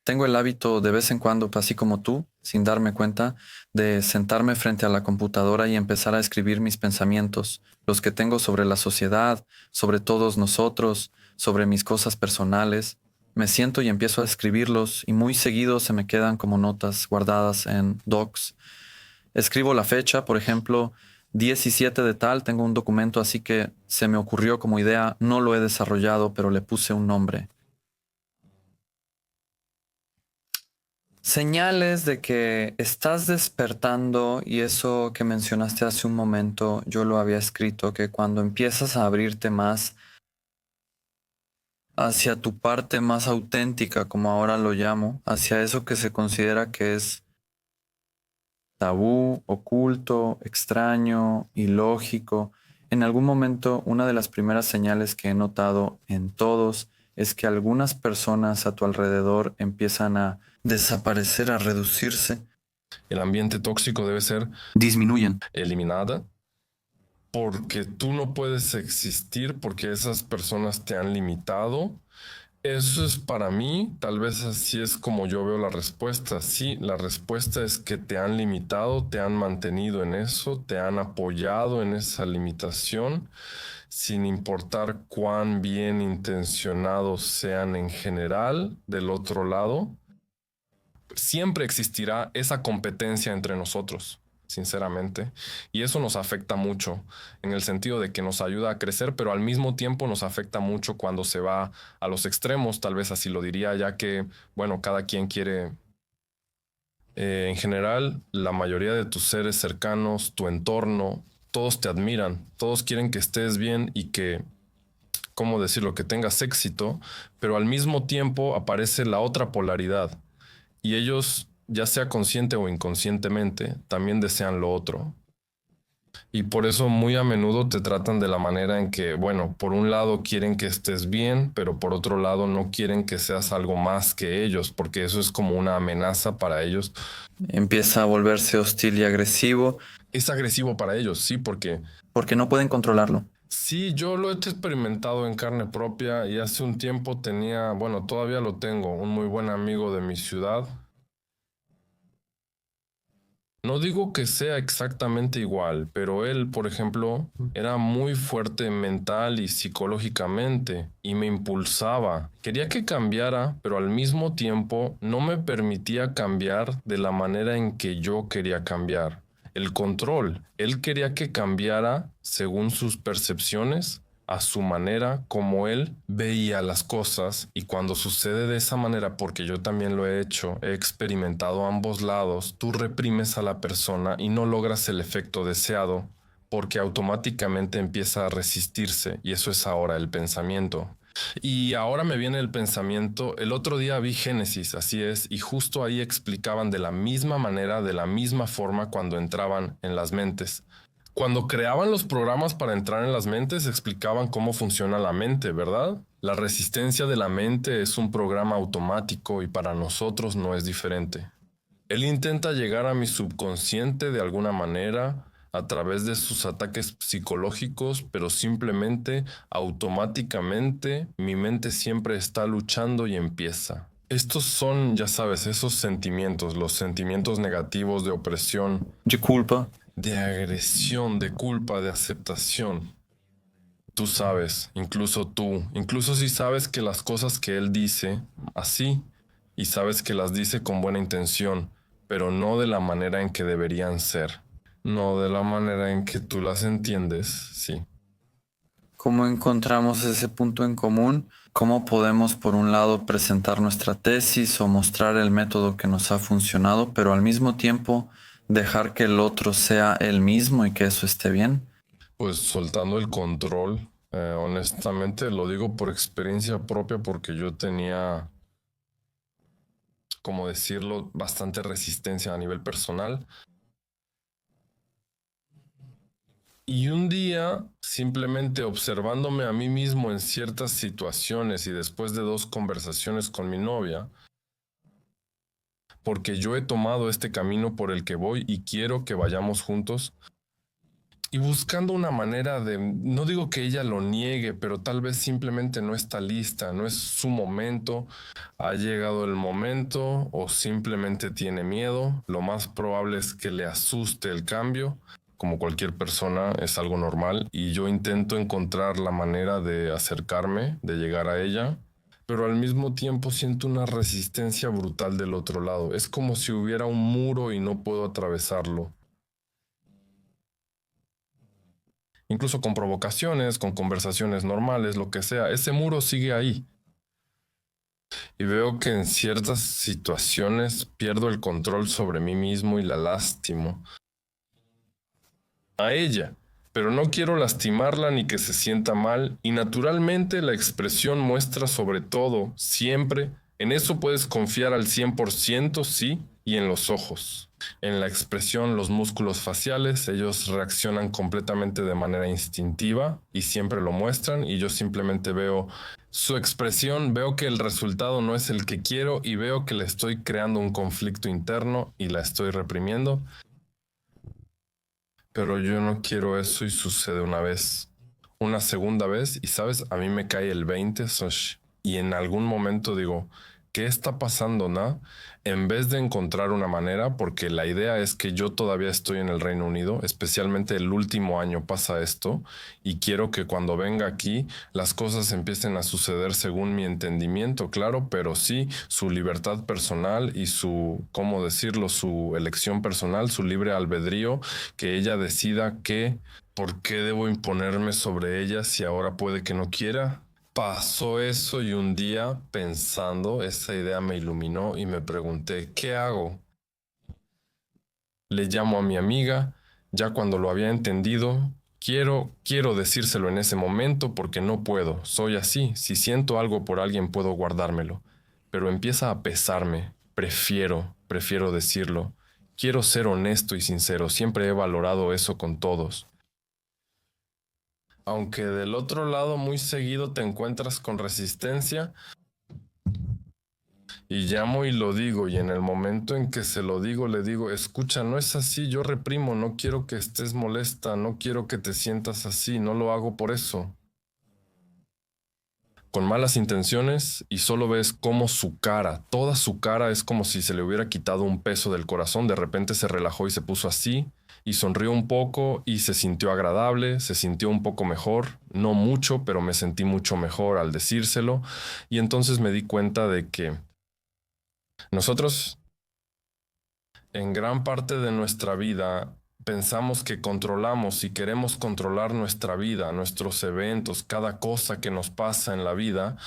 el hábito de vez en cuando, así como tú, sin darme cuenta, de sentarme frente a la computadora y empezar a escribir mis pensamientos, los que tengo sobre la sociedad, sobre todos nosotros, sobre mis cosas personales. Me siento y empiezo a escribirlos y muy seguido se me quedan como notas guardadas en docs. Escribo la fecha, por ejemplo, 17 de tal, tengo un documento así que se me ocurrió como idea, no lo he desarrollado, pero le puse un nombre. Señales de que estás despertando, y eso que mencionaste hace un momento, yo lo había escrito, que cuando empiezas a abrirte más hacia tu parte más auténtica, como ahora lo llamo, hacia eso que se considera que es tabú, oculto, extraño, ilógico. En algún momento, una de las primeras señales que he notado en todos es que algunas personas a tu alrededor empiezan a desaparecer, a reducirse. El ambiente tóxico debe ser disminuyen. eliminada porque tú no puedes existir porque esas personas te han limitado. Eso es para mí, tal vez así es como yo veo la respuesta. Sí, la respuesta es que te han limitado, te han mantenido en eso, te han apoyado en esa limitación, sin importar cuán bien intencionados sean en general del otro lado. Siempre existirá esa competencia entre nosotros, sinceramente, y eso nos afecta mucho en el sentido de que nos ayuda a crecer, pero al mismo tiempo nos afecta mucho cuando se va a los extremos, tal vez así lo diría, ya que, bueno, cada quien quiere, en general, la mayoría de tus seres cercanos, tu entorno, todos te admiran, todos quieren que estés bien y que, ¿cómo decirlo?, que tengas éxito, pero al mismo tiempo aparece la otra polaridad y ellos, ya sea consciente o inconscientemente, también desean lo otro. Y por eso muy a menudo te tratan de la manera en que, bueno, por un lado quieren que estés bien, pero por otro lado no quieren que seas algo más que ellos, porque eso es como una amenaza para ellos. Empieza a volverse hostil y agresivo Es agresivo para ellos, sí, porque porque no pueden controlarlo. sí, yo lo he experimentado en carne propia y hace un tiempo tenía, bueno, todavía lo tengo, un muy buen amigo de mi ciudad. No digo que sea exactamente igual, pero él, por ejemplo, era muy fuerte mental y psicológicamente y me impulsaba. Quería que cambiara, pero al mismo tiempo no me permitía cambiar de la manera en que yo quería cambiar. El control. Él quería que cambiara según sus percepciones, a su manera, como él veía las cosas, y cuando sucede de esa manera, porque yo también lo he hecho, he experimentado ambos lados, tú reprimes a la persona y no logras el efecto deseado porque automáticamente empieza a resistirse, y eso es ahora el pensamiento. Y ahora me viene el pensamiento, el otro día vi Génesis, así es, y justo ahí explicaban de la misma manera, de la misma forma cuando entraban en las mentes. Cuando creaban los programas para entrar en las mentes, explicaban cómo funciona la mente, ¿verdad? La resistencia de la mente es un programa automático y para nosotros no es diferente. Él intenta llegar a mi subconsciente de alguna manera a través de sus ataques psicológicos, pero simplemente, automáticamente, mi mente siempre está luchando y empieza. Estos son, ya sabes, esos sentimientos, los sentimientos negativos de opresión, De culpa. de agresión, de culpa, de aceptación. Tú sabes, incluso si sabes que las cosas que él dice, así, y sabes que las dice con buena intención, pero no de la manera en que deberían ser, no de la manera en que tú las entiendes, sí. ¿Cómo encontramos ese punto en común? ¿Cómo podemos, por un lado, presentar nuestra tesis o mostrar el método que nos ha funcionado, pero al mismo tiempo dejar que el otro sea él mismo y que eso esté bien? Pues soltando el control, honestamente lo digo por experiencia propia porque yo tenía, como decirlo, bastante resistencia a nivel personal. Y un día, simplemente observándome a mí mismo en ciertas situaciones y después de 2 conversaciones con mi novia, porque yo he tomado este camino por el que voy y quiero que vayamos juntos, y buscando una manera de, no digo que ella lo niegue, pero tal vez simplemente no está lista, no es su momento, ha llegado el momento o simplemente tiene miedo, lo más probable es que le asuste el cambio. Como cualquier persona, es algo normal y yo intento encontrar la manera de acercarme, de llegar a ella, pero al mismo tiempo siento una resistencia brutal del otro lado. Es como si hubiera un muro y no puedo atravesarlo. Incluso con provocaciones, con conversaciones normales, lo que sea, ese muro sigue ahí. Y veo que en ciertas situaciones pierdo el control sobre mí mismo y la lastimo a ella, pero no quiero lastimarla ni que se sienta mal, y naturalmente la expresión muestra sobre todo, siempre, en eso puedes confiar al 100%, sí, y en los ojos. En la expresión, los músculos faciales, ellos reaccionan completamente de manera instintiva y siempre lo muestran, y yo simplemente veo Su expresión, veo que el resultado no es el que quiero y veo que le estoy creando un conflicto interno y la estoy reprimiendo. Pero yo no quiero eso y sucede una vez, una segunda vez y sabes, a mí me cae el 20, Sosh, y en algún momento digo, ¿qué está pasando, na? En vez de encontrar una manera, porque la idea es que yo todavía estoy en el Reino Unido, especialmente el último año pasa esto, y quiero que cuando venga aquí las cosas empiecen a suceder según mi entendimiento, claro, pero sí su libertad personal y su, ¿cómo decirlo?, su elección personal, su libre albedrío, que ella decida qué, por qué debo imponerme sobre ella si ahora puede que no quiera. Pasó eso y un día, pensando, esa idea me iluminó y me pregunté, ¿qué hago? Le llamo a mi amiga, ya cuando lo había entendido, quiero decírselo en ese momento porque no puedo, soy así, si siento algo por alguien puedo guardármelo, pero empieza a pesarme, prefiero decirlo, quiero ser honesto y sincero, siempre he valorado eso con todos. Aunque del otro lado muy seguido te encuentras con resistencia, y llamo y lo digo, y en el momento en que se lo digo, le digo, escucha, no es así, yo reprimo, no quiero que estés molesta, no quiero que te sientas así, no lo hago por eso. Con malas intenciones y solo ves cómo su cara, toda su cara es como si se le hubiera quitado un peso del corazón, de repente se relajó y se puso así, y sonrió un poco y se sintió agradable, se sintió un poco mejor, no mucho, pero me sentí mucho mejor al decírselo, y entonces me di cuenta de que nosotros en gran parte de nuestra vida pensamos que controlamos y queremos controlar nuestra vida, nuestros eventos, cada cosa que nos pasa en la vida,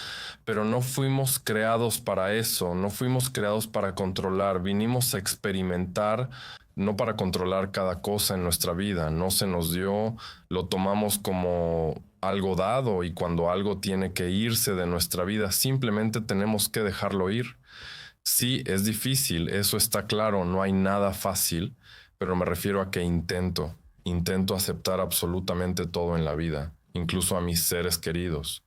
pero no fuimos creados para eso, no fuimos creados para controlar, vinimos a experimentar, no para controlar cada cosa en nuestra vida, no se nos dio, lo tomamos como algo dado y cuando algo tiene que irse de nuestra vida, simplemente tenemos que dejarlo ir. Sí, es difícil, eso está claro, no hay nada fácil, pero me refiero a que intento aceptar absolutamente todo en la vida, incluso a mis seres queridos.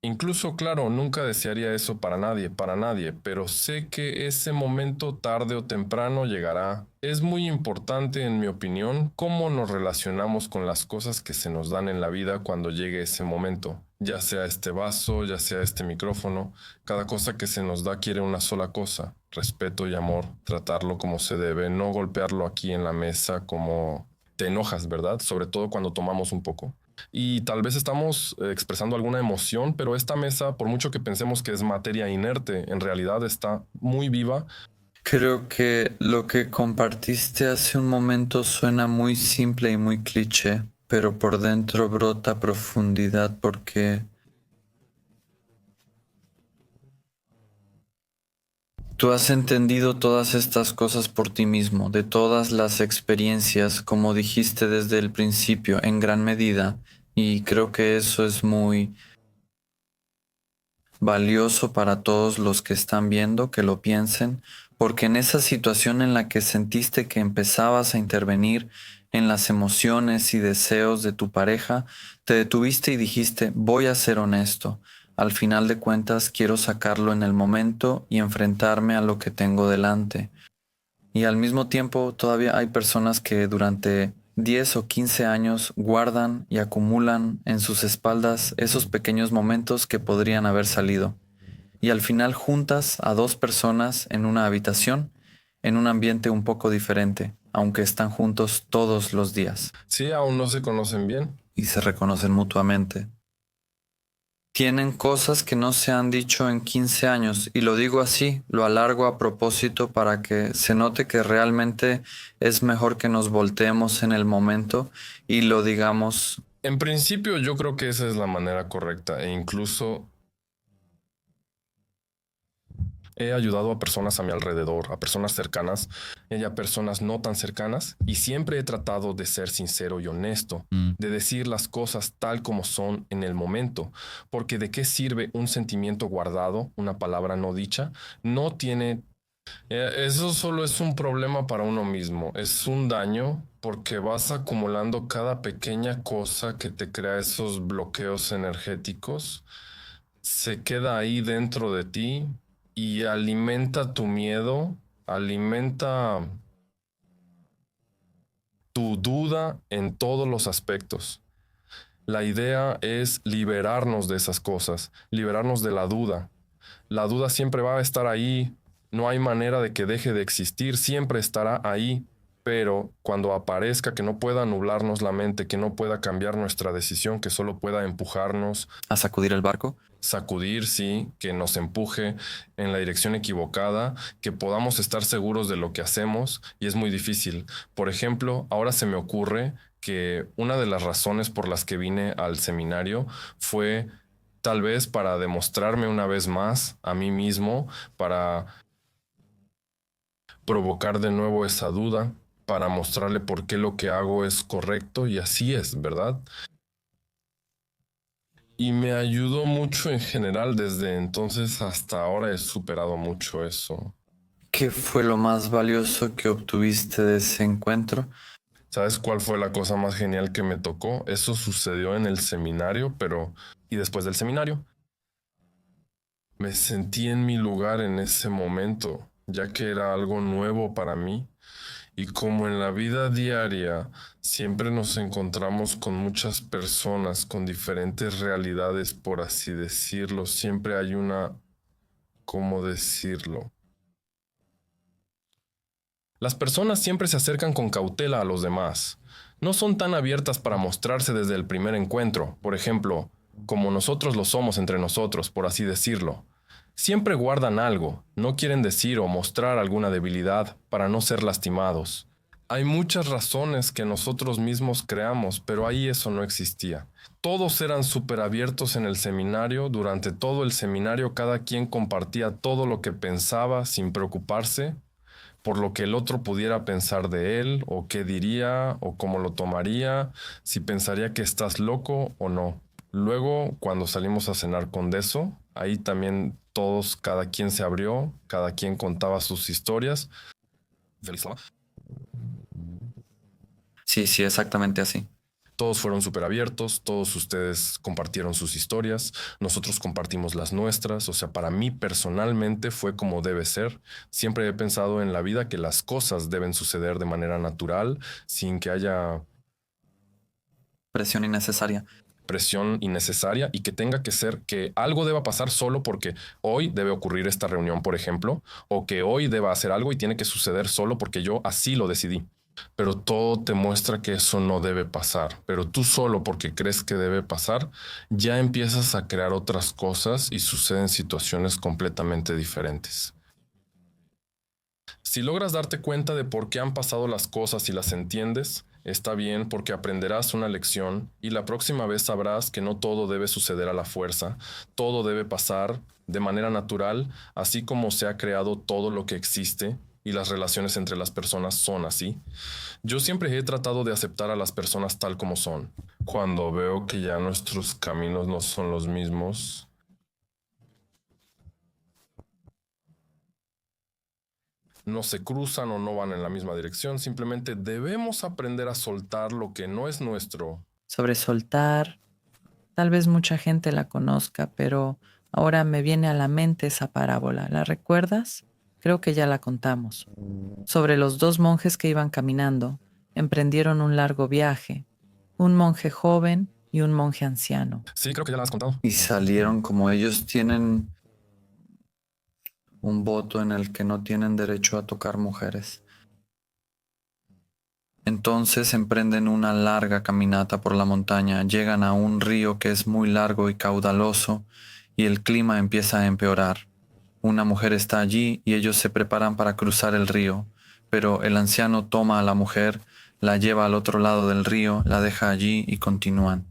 Incluso, claro, nunca desearía eso para nadie, pero sé que ese momento tarde o temprano llegará. Es muy importante, en mi opinión, cómo nos relacionamos con las cosas que se nos dan en la vida cuando llegue ese momento. Ya sea este vaso, ya sea este micrófono, cada cosa que se nos da quiere una sola cosa, respeto y amor, tratarlo como se debe, no golpearlo aquí en la mesa como te enojas, ¿verdad? Sobre todo cuando tomamos un poco y tal vez estamos expresando alguna emoción, pero esta mesa, por mucho que pensemos que es materia inerte, en realidad está muy viva. Creo que lo que compartiste hace un momento suena muy simple y muy cliché, pero por dentro brota profundidad porque tú has entendido todas estas cosas por ti mismo, de todas las experiencias, como dijiste desde el principio, en gran medida, y creo que eso es muy valioso para todos los que están viendo, que lo piensen, porque en esa situación en la que sentiste que empezabas a intervenir en las emociones y deseos de tu pareja, te detuviste y dijiste, voy a ser honesto. Al final de cuentas, quiero sacarlo en el momento y enfrentarme a lo que tengo delante. Y al mismo tiempo, todavía hay personas que durante 10 o 15 años guardan y acumulan en sus espaldas esos pequeños momentos que podrían haber salido. Y al final juntas a dos personas en una habitación, en un ambiente un poco diferente, aunque están juntos todos los días Sí, aún no se conocen bien. y se reconocen mutuamente. Tienen cosas que no se han dicho en 15 años y lo digo así, lo alargo a propósito para que se note que realmente es mejor que nos volteemos en el momento y lo digamos. En principio yo creo que esa es la manera correcta e incluso he ayudado a personas a mi alrededor, a personas cercanas y a personas no tan cercanas y siempre he tratado de ser sincero y honesto, de decir las cosas tal como son en el momento, porque ¿de qué sirve un sentimiento guardado, una palabra no dicha? No tiene... eso solo es un problema para uno mismo, es un daño porque vas acumulando cada pequeña cosa que te crea esos bloqueos energéticos. se queda ahí dentro de ti y alimenta tu miedo, alimenta tu duda en todos los aspectos. La idea es liberarnos de esas cosas, liberarnos de la duda. La duda siempre va a estar ahí, no hay manera de que deje de existir, siempre estará ahí, pero cuando aparezca que no pueda nublarnos la mente, que no pueda cambiar nuestra decisión, que solo pueda empujarnos, ¿A sacudir el barco? sacudir, sí, que nos empuje en la dirección equivocada, que podamos estar seguros de lo que hacemos y es muy difícil. Por ejemplo, ahora se me ocurre que una de las razones por las que vine al seminario fue tal vez para demostrarme una vez más a mí mismo, para provocar de nuevo esa duda, para mostrarle por qué lo que hago es correcto y así es, ¿verdad? Y me ayudó mucho en general, desde entonces hasta ahora he superado mucho eso. ¿Qué fue lo más valioso que obtuviste de ese encuentro? ¿Sabes cuál fue la cosa más genial que me tocó? Eso sucedió en el seminario, pero... Y después del seminario, me sentí en mi lugar en ese momento, ya que era algo nuevo para mí. Y como en la vida diaria siempre nos encontramos con muchas personas, con diferentes realidades, por así decirlo, siempre hay una, ¿cómo decirlo? Las personas siempre se acercan con cautela a los demás. No son tan abiertas para mostrarse desde el primer encuentro, por ejemplo, como nosotros lo somos entre nosotros, por así decirlo. Siempre guardan algo, no quieren decir o mostrar alguna debilidad para no ser lastimados. Hay muchas razones que nosotros mismos creamos, pero ahí eso no existía. Todos eran súper abiertos en el seminario, durante todo el seminario cada quien compartía todo lo que pensaba sin preocuparse por lo que el otro pudiera pensar de él, o qué diría, o cómo lo tomaría, si pensaría que estás loco o no. Luego, cuando salimos a cenar con Deso, ahí también todos, cada quien se abrió, cada quien contaba sus historias. Sí, sí, exactamente así. Todos fueron súper abiertos, todos ustedes compartieron sus historias, nosotros compartimos las nuestras, o sea, para mí personalmente fue como debe ser. Siempre he pensado en la vida que las cosas deben suceder de manera natural, sin que haya Presión innecesaria. presión innecesaria y que tenga que ser que algo deba pasar solo porque hoy debe ocurrir esta reunión, por ejemplo, o que hoy deba hacer algo y tiene que suceder solo porque yo así lo decidí. Pero todo te muestra que eso no debe pasar. Pero tú solo porque crees que debe pasar, ya empiezas a crear otras cosas y suceden situaciones completamente diferentes. Si logras darte cuenta de por qué han pasado las cosas y las entiendes, está bien porque aprenderás una lección y la próxima vez sabrás que no todo debe suceder a la fuerza, todo debe pasar de manera natural, así como se ha creado todo lo que existe y las relaciones entre las personas son así. Yo siempre he tratado de aceptar a las personas tal como son. Cuando veo que ya nuestros caminos no son los mismos, no se cruzan o no van en la misma dirección, simplemente debemos aprender a soltar lo que no es nuestro. Sobre soltar. Tal vez mucha gente la conozca, pero ahora me viene a la mente esa parábola. ¿La recuerdas? Creo que ya la contamos. Sobre los dos monjes que iban caminando, emprendieron un largo viaje, un monje joven y un monje anciano. Sí, creo que ya la has contado. Y salieron como ellos tienen un voto en el que no tienen derecho a tocar mujeres. Entonces emprenden una larga caminata por la montaña, llegan a un río que es muy largo y caudaloso, y el clima empieza a empeorar. Una mujer está allí y ellos se preparan para cruzar el río, pero el anciano toma a la mujer, la lleva al otro lado del río, la deja allí y continúan.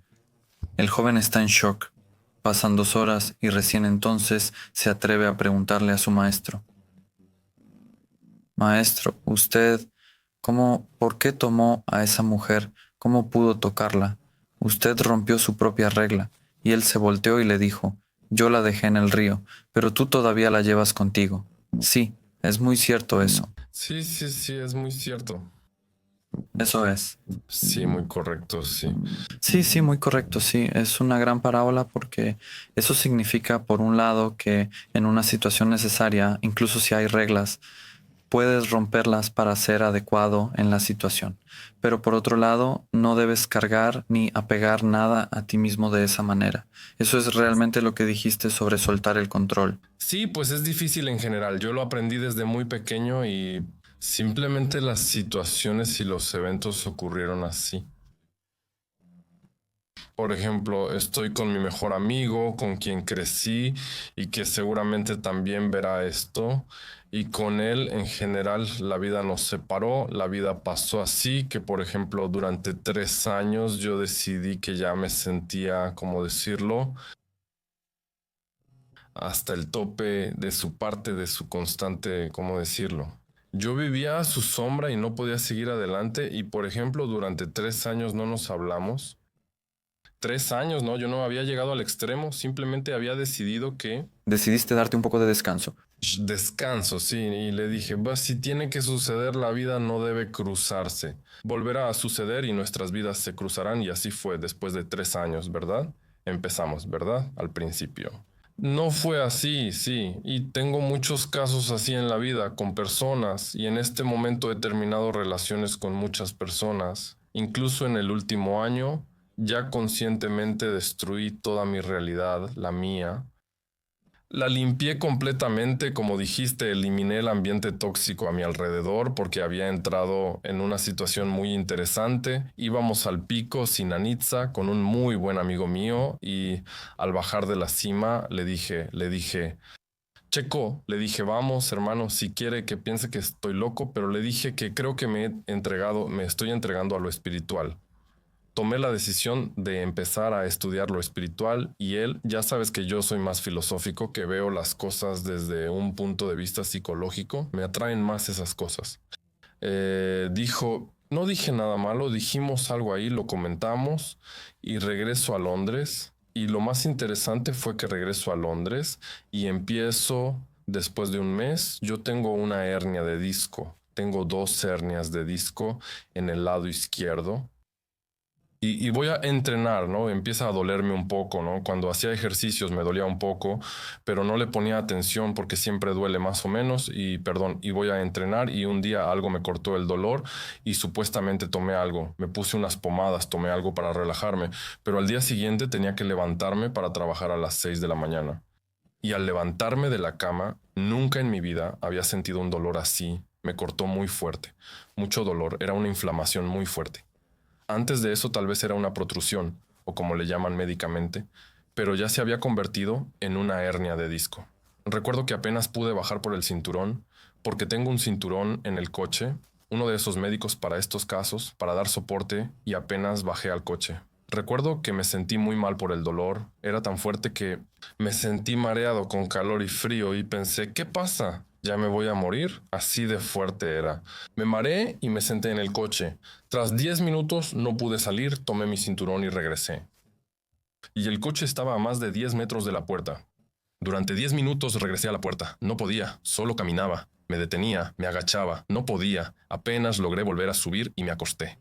El joven está en shock. Pasan 2 horas y recién entonces se atreve a preguntarle a su maestro: Maestro, usted, por qué tomó a esa mujer? ¿Cómo pudo tocarla? Usted rompió su propia regla. Y él se volteó y le dijo: Yo la dejé en el río, pero tú todavía la llevas contigo. Sí, es muy cierto eso. Sí, es muy cierto. Eso es. Sí, muy correcto, sí. Sí, muy correcto, sí. Es una gran parábola porque eso significa, por un lado, que en una situación necesaria, incluso si hay reglas, puedes romperlas para ser adecuado en la situación. Pero por otro lado, no debes cargar ni apegar nada a ti mismo de esa manera. Eso es realmente lo que dijiste sobre soltar el control. Sí, pues es difícil en general. Yo lo aprendí desde muy pequeño y simplemente las situaciones y los eventos ocurrieron así. Por ejemplo, estoy con mi mejor amigo, con quien crecí y que seguramente también verá esto. Y con él, en general, la vida nos separó, la vida pasó así, que por ejemplo, durante 3 años yo decidí que ya me sentía, ¿cómo decirlo? Hasta el tope de su parte, de su constante, ¿cómo decirlo? Yo vivía a su sombra y no podía seguir adelante y, por ejemplo, durante 3 años no nos hablamos. 3 años, ¿no? Yo no había llegado al extremo, simplemente había decidido que Decidiste darte un poco de descanso. descanso, sí, y le dije, pues si tiene que suceder, la vida no debe cruzarse. Volverá a suceder y nuestras vidas se cruzarán y así fue después de 3 años, ¿verdad? Empezamos, ¿verdad? Al principio. No fue así, sí, y tengo muchos casos así en la vida con personas y en este momento he terminado relaciones con muchas personas. Incluso en el último año ya conscientemente destruí toda mi realidad, la mía. La limpié completamente, como dijiste, eliminé el ambiente tóxico a mi alrededor porque había entrado en una situación muy interesante. Íbamos al pico sin Anitza con un muy buen amigo mío y al bajar de la cima le dije, Checo, le dije, vamos, hermano, si quiere que piense que estoy loco, pero le dije que creo que me estoy entregando a lo espiritual. Tomé la decisión de empezar a estudiar lo espiritual y él, ya sabes que yo soy más filosófico, que veo las cosas desde un punto de vista psicológico, me atraen más esas cosas. Dijo, no dije nada malo, dijimos algo ahí, lo comentamos y regreso a Londres. Y lo más interesante fue que regreso a Londres y empiezo después de un mes. Yo tengo una hernia de disco, tengo 2 hernias de disco en el lado izquierdo y voy a entrenar, ¿no? Empieza a dolerme un poco, ¿no? Cuando hacía ejercicios me dolía un poco, pero no le ponía atención porque siempre duele más o menos y perdón, y voy a entrenar y un día algo me cortó el dolor y supuestamente tomé algo, me puse unas pomadas, tomé algo para relajarme, pero al día siguiente tenía que levantarme para trabajar a las 6 de la mañana. Y al levantarme de la cama, nunca en mi vida había sentido un dolor así. Me cortó muy fuerte, mucho dolor, era una inflamación muy fuerte. Antes de eso tal vez era una protrusión, o como le llaman médicamente, pero ya se había convertido en una hernia de disco. Recuerdo que apenas pude bajar por el cinturón, porque tengo un cinturón en el coche, uno de esos médicos para estos casos, para dar soporte, y apenas bajé al coche. Recuerdo que me sentí muy mal por el dolor, era tan fuerte que me sentí mareado con calor y frío y pensé, ¿qué pasa? ¿Ya me voy a morir? Así de fuerte era. Me mareé y me senté en el coche. Tras 10 minutos no pude salir, tomé mi cinturón y regresé. Y el coche estaba a más de 10 metros de la puerta. Durante 10 minutos regresé a la puerta. No podía, solo caminaba. Me detenía, me agachaba, no podía. Apenas logré volver a subir y me acosté.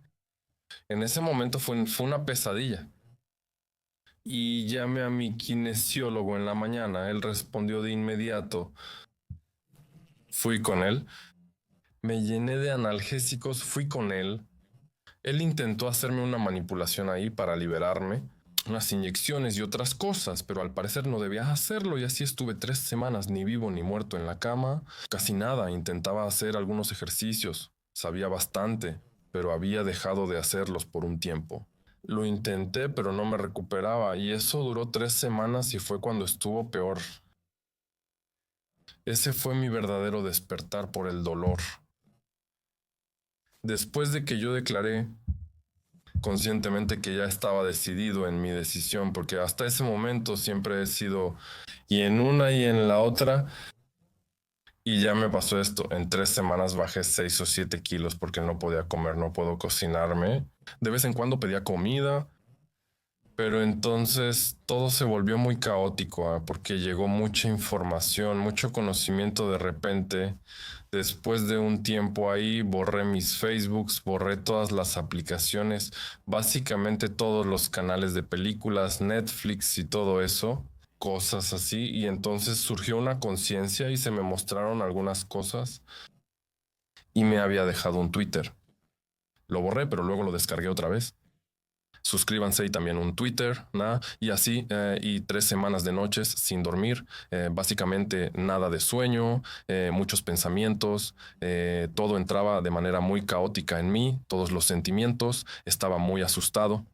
En ese momento fue una pesadilla. Y llamé a mi kinesiólogo en la mañana. Él respondió de inmediato. Fui con él. Me llené de analgésicos, fui con él. Él intentó hacerme una manipulación ahí para liberarme, unas inyecciones y otras cosas, pero al parecer no debía hacerlo y así estuve 3 semanas ni vivo ni muerto en la cama, casi nada, intentaba hacer algunos ejercicios, sabía bastante, pero había dejado de hacerlos por un tiempo. Lo intenté, pero no me recuperaba y eso duró 3 semanas y fue cuando estuvo peor. Ese fue mi verdadero despertar por el dolor. Después de que yo declaré conscientemente que ya estaba decidido en mi decisión, porque hasta ese momento siempre he sido y en una y en la otra, y ya me pasó esto. En 3 semanas bajé 6 o 7 kilos porque no podía comer, no puedo cocinarme. De vez en cuando pedía comida, Pero entonces todo se volvió muy caótico, porque llegó mucha información, mucho conocimiento de repente. Después de un tiempo ahí, borré mis Facebooks, borré todas las aplicaciones, básicamente todos los canales de películas, Netflix y todo eso, cosas así. Y entonces surgió una conciencia y se me mostraron algunas cosas y me había dejado un Twitter. Lo borré, pero luego lo descargué otra vez. Suscríbanse y también un Twitter, nada, y así, y 3 semanas de noches sin dormir, básicamente nada de sueño, muchos pensamientos, todo entraba de manera muy caótica en mí, todos los sentimientos, estaba muy asustado.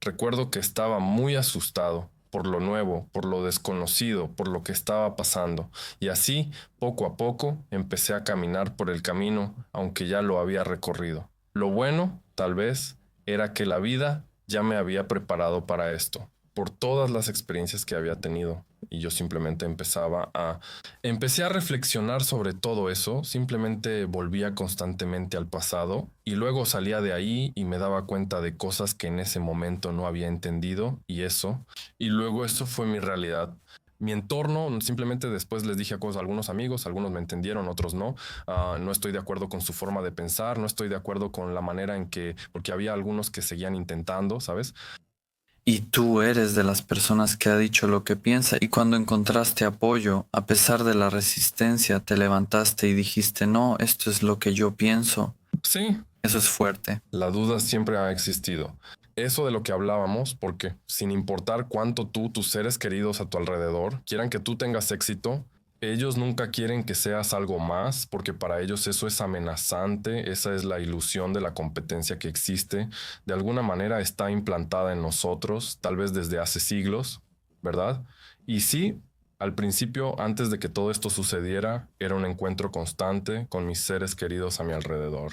Recuerdo que estaba muy asustado por lo nuevo, por lo desconocido, por lo que estaba pasando, y así, poco a poco, empecé a caminar por el camino, aunque ya lo había recorrido. Lo bueno, tal vez, era que la vida ya me había preparado para esto, por todas las experiencias que había tenido. Y yo simplemente empecé a reflexionar sobre todo eso, simplemente volvía constantemente al pasado y luego salía de ahí y me daba cuenta de cosas que en ese momento no había entendido y luego eso fue mi realidad. Mi entorno, simplemente después les dije a algunos amigos, algunos me entendieron, otros no. No estoy de acuerdo con su forma de pensar, no estoy de acuerdo con la manera en que, porque había algunos que seguían intentando, ¿sabes? Y tú eres de las personas que ha dicho lo que piensa y cuando encontraste apoyo, a pesar de la resistencia, te levantaste y dijiste, no, esto es lo que yo pienso. Sí, Eso es fuerte. la duda siempre ha existido. Eso de lo que hablábamos, porque sin importar cuánto tú, tus seres queridos a tu alrededor, quieran que tú tengas éxito, ellos nunca quieren que seas algo más, porque para ellos eso es amenazante, esa es la ilusión de la competencia que existe. De alguna manera está implantada en nosotros, tal vez desde hace siglos, ¿verdad? Y sí, al principio, antes de que todo esto sucediera, era un encuentro constante con mis seres queridos a mi alrededor.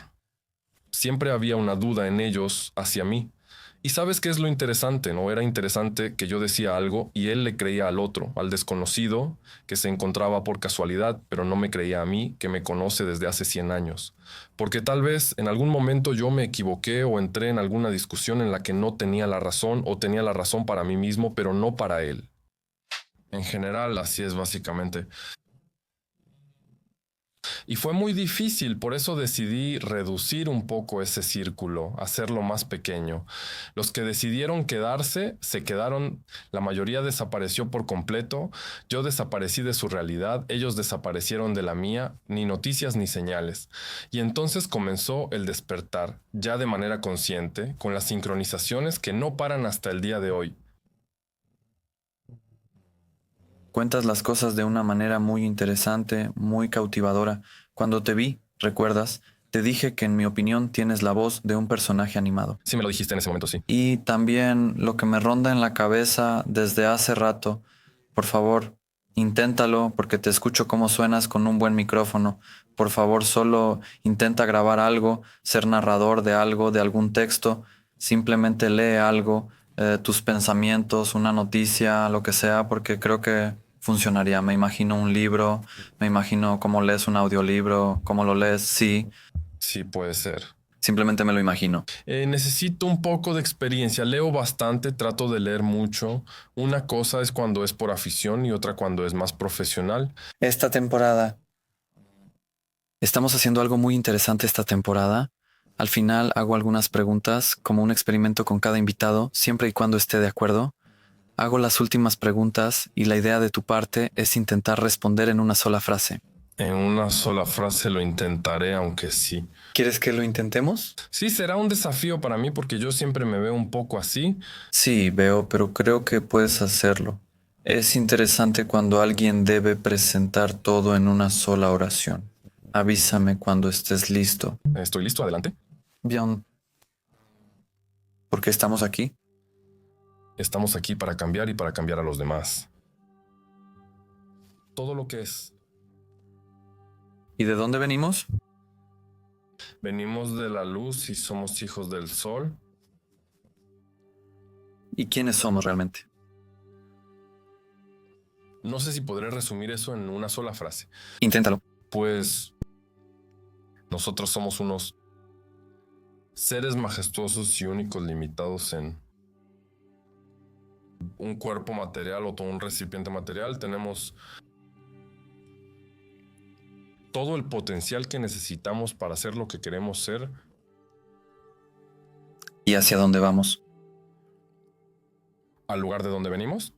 Siempre había una duda en ellos hacia mí. Y sabes qué es lo interesante, ¿no? Era interesante que yo decía algo y él le creía al otro, al desconocido, que se encontraba por casualidad, pero no me creía a mí, que me conoce desde hace 100 años. Porque tal vez en algún momento yo me equivoqué o entré en alguna discusión en la que no tenía la razón o tenía la razón para mí mismo, pero no para él. En general, así es básicamente. Y fue muy difícil, por eso decidí reducir un poco ese círculo, hacerlo más pequeño. Los que decidieron quedarse, se quedaron, la mayoría desapareció por completo, yo desaparecí de su realidad, ellos desaparecieron de la mía, ni noticias ni señales. Y entonces comenzó el despertar, ya de manera consciente, con las sincronizaciones que no paran hasta el día de hoy. Cuentas las cosas de una manera muy interesante, muy cautivadora. Cuando te vi, recuerdas, te dije que en mi opinión tienes la voz de un personaje animado. Sí me lo dijiste en ese momento, sí. Y también lo que me ronda en la cabeza desde hace rato, por favor, inténtalo porque te escucho cómo suenas con un buen micrófono. Por favor, solo intenta grabar algo, ser narrador de algo, de algún texto. Simplemente lee algo, tus pensamientos, una noticia, lo que sea, porque creo que funcionaría. Me imagino un libro, me imagino cómo lees un audiolibro, cómo lo lees, sí. Sí, puede ser. Simplemente me lo imagino. Necesito un poco de experiencia. Leo bastante, trato de leer mucho. Una cosa es cuando es por afición y otra cuando es más profesional. Esta temporada estamos haciendo algo muy interesante esta temporada. Al final hago algunas preguntas como un experimento con cada invitado, siempre y cuando esté de acuerdo. Hago las últimas preguntas y la idea de tu parte es intentar responder en una sola frase. En una sola frase lo intentaré, aunque sí. ¿Quieres que lo intentemos? Sí, será un desafío para mí porque yo siempre me veo un poco así. Sí, veo, pero creo que puedes hacerlo. Es interesante cuando alguien debe presentar todo en una sola oración. Avísame cuando estés listo. Estoy listo, adelante. Bien. ¿Por qué estamos aquí? Estamos aquí para cambiar y para cambiar a los demás. Todo lo que es. ¿Y de dónde venimos? Venimos de la luz y somos hijos del sol. ¿Y quiénes somos realmente? No sé si podré resumir eso en una sola frase. Inténtalo. Pues nosotros somos unos seres majestuosos y únicos limitados en un cuerpo material o todo un recipiente material. Tenemos todo el potencial que necesitamos para ser lo que queremos ser. ¿Y hacia dónde vamos? Al lugar de donde venimos.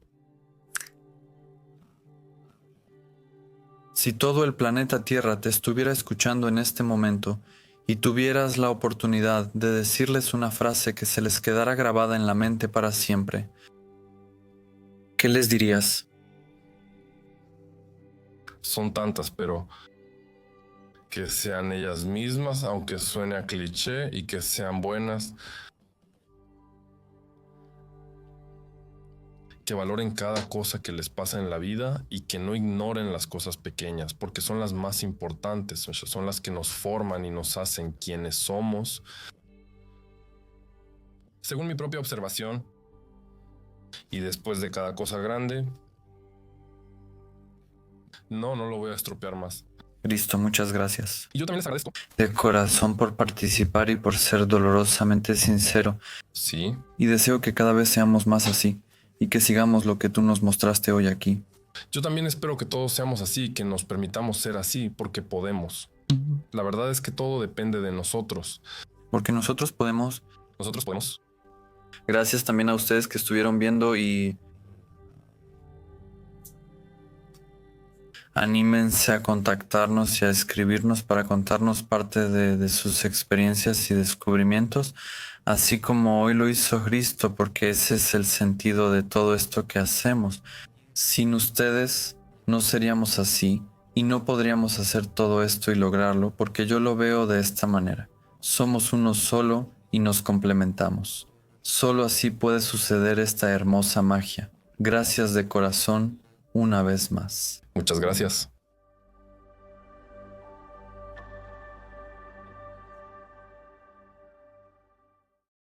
Si todo el planeta Tierra te estuviera escuchando en este momento y tuvieras la oportunidad de decirles una frase que se les quedara grabada en la mente para siempre, ¿qué les dirías? Son tantas, pero que sean ellas mismas, aunque suene a cliché, y que sean buenas. Que valoren cada cosa que les pasa en la vida y que no ignoren las cosas pequeñas, porque son las más importantes, son las que nos forman y nos hacen quienes somos. Según mi propia observación, y después de cada cosa grande, no lo voy a estropear más. Cristo, muchas gracias. Y yo también les agradezco. De corazón por participar y por ser dolorosamente sincero. Sí. Y deseo que cada vez seamos más así y que sigamos lo que tú nos mostraste hoy aquí. Yo también espero que todos seamos así, que nos permitamos ser así, porque podemos. La verdad es que todo depende de nosotros. Porque nosotros podemos. Nosotros podemos. Gracias también a ustedes que estuvieron viendo y anímense a contactarnos y a escribirnos para contarnos parte de sus experiencias y descubrimientos, así como hoy lo hizo Cristo, porque ese es el sentido de todo esto que hacemos. Sin ustedes no seríamos así y no podríamos hacer todo esto y lograrlo, porque yo lo veo de esta manera. Somos uno solo y nos complementamos. Solo así puede suceder esta hermosa magia. Gracias de corazón una vez más. Muchas gracias.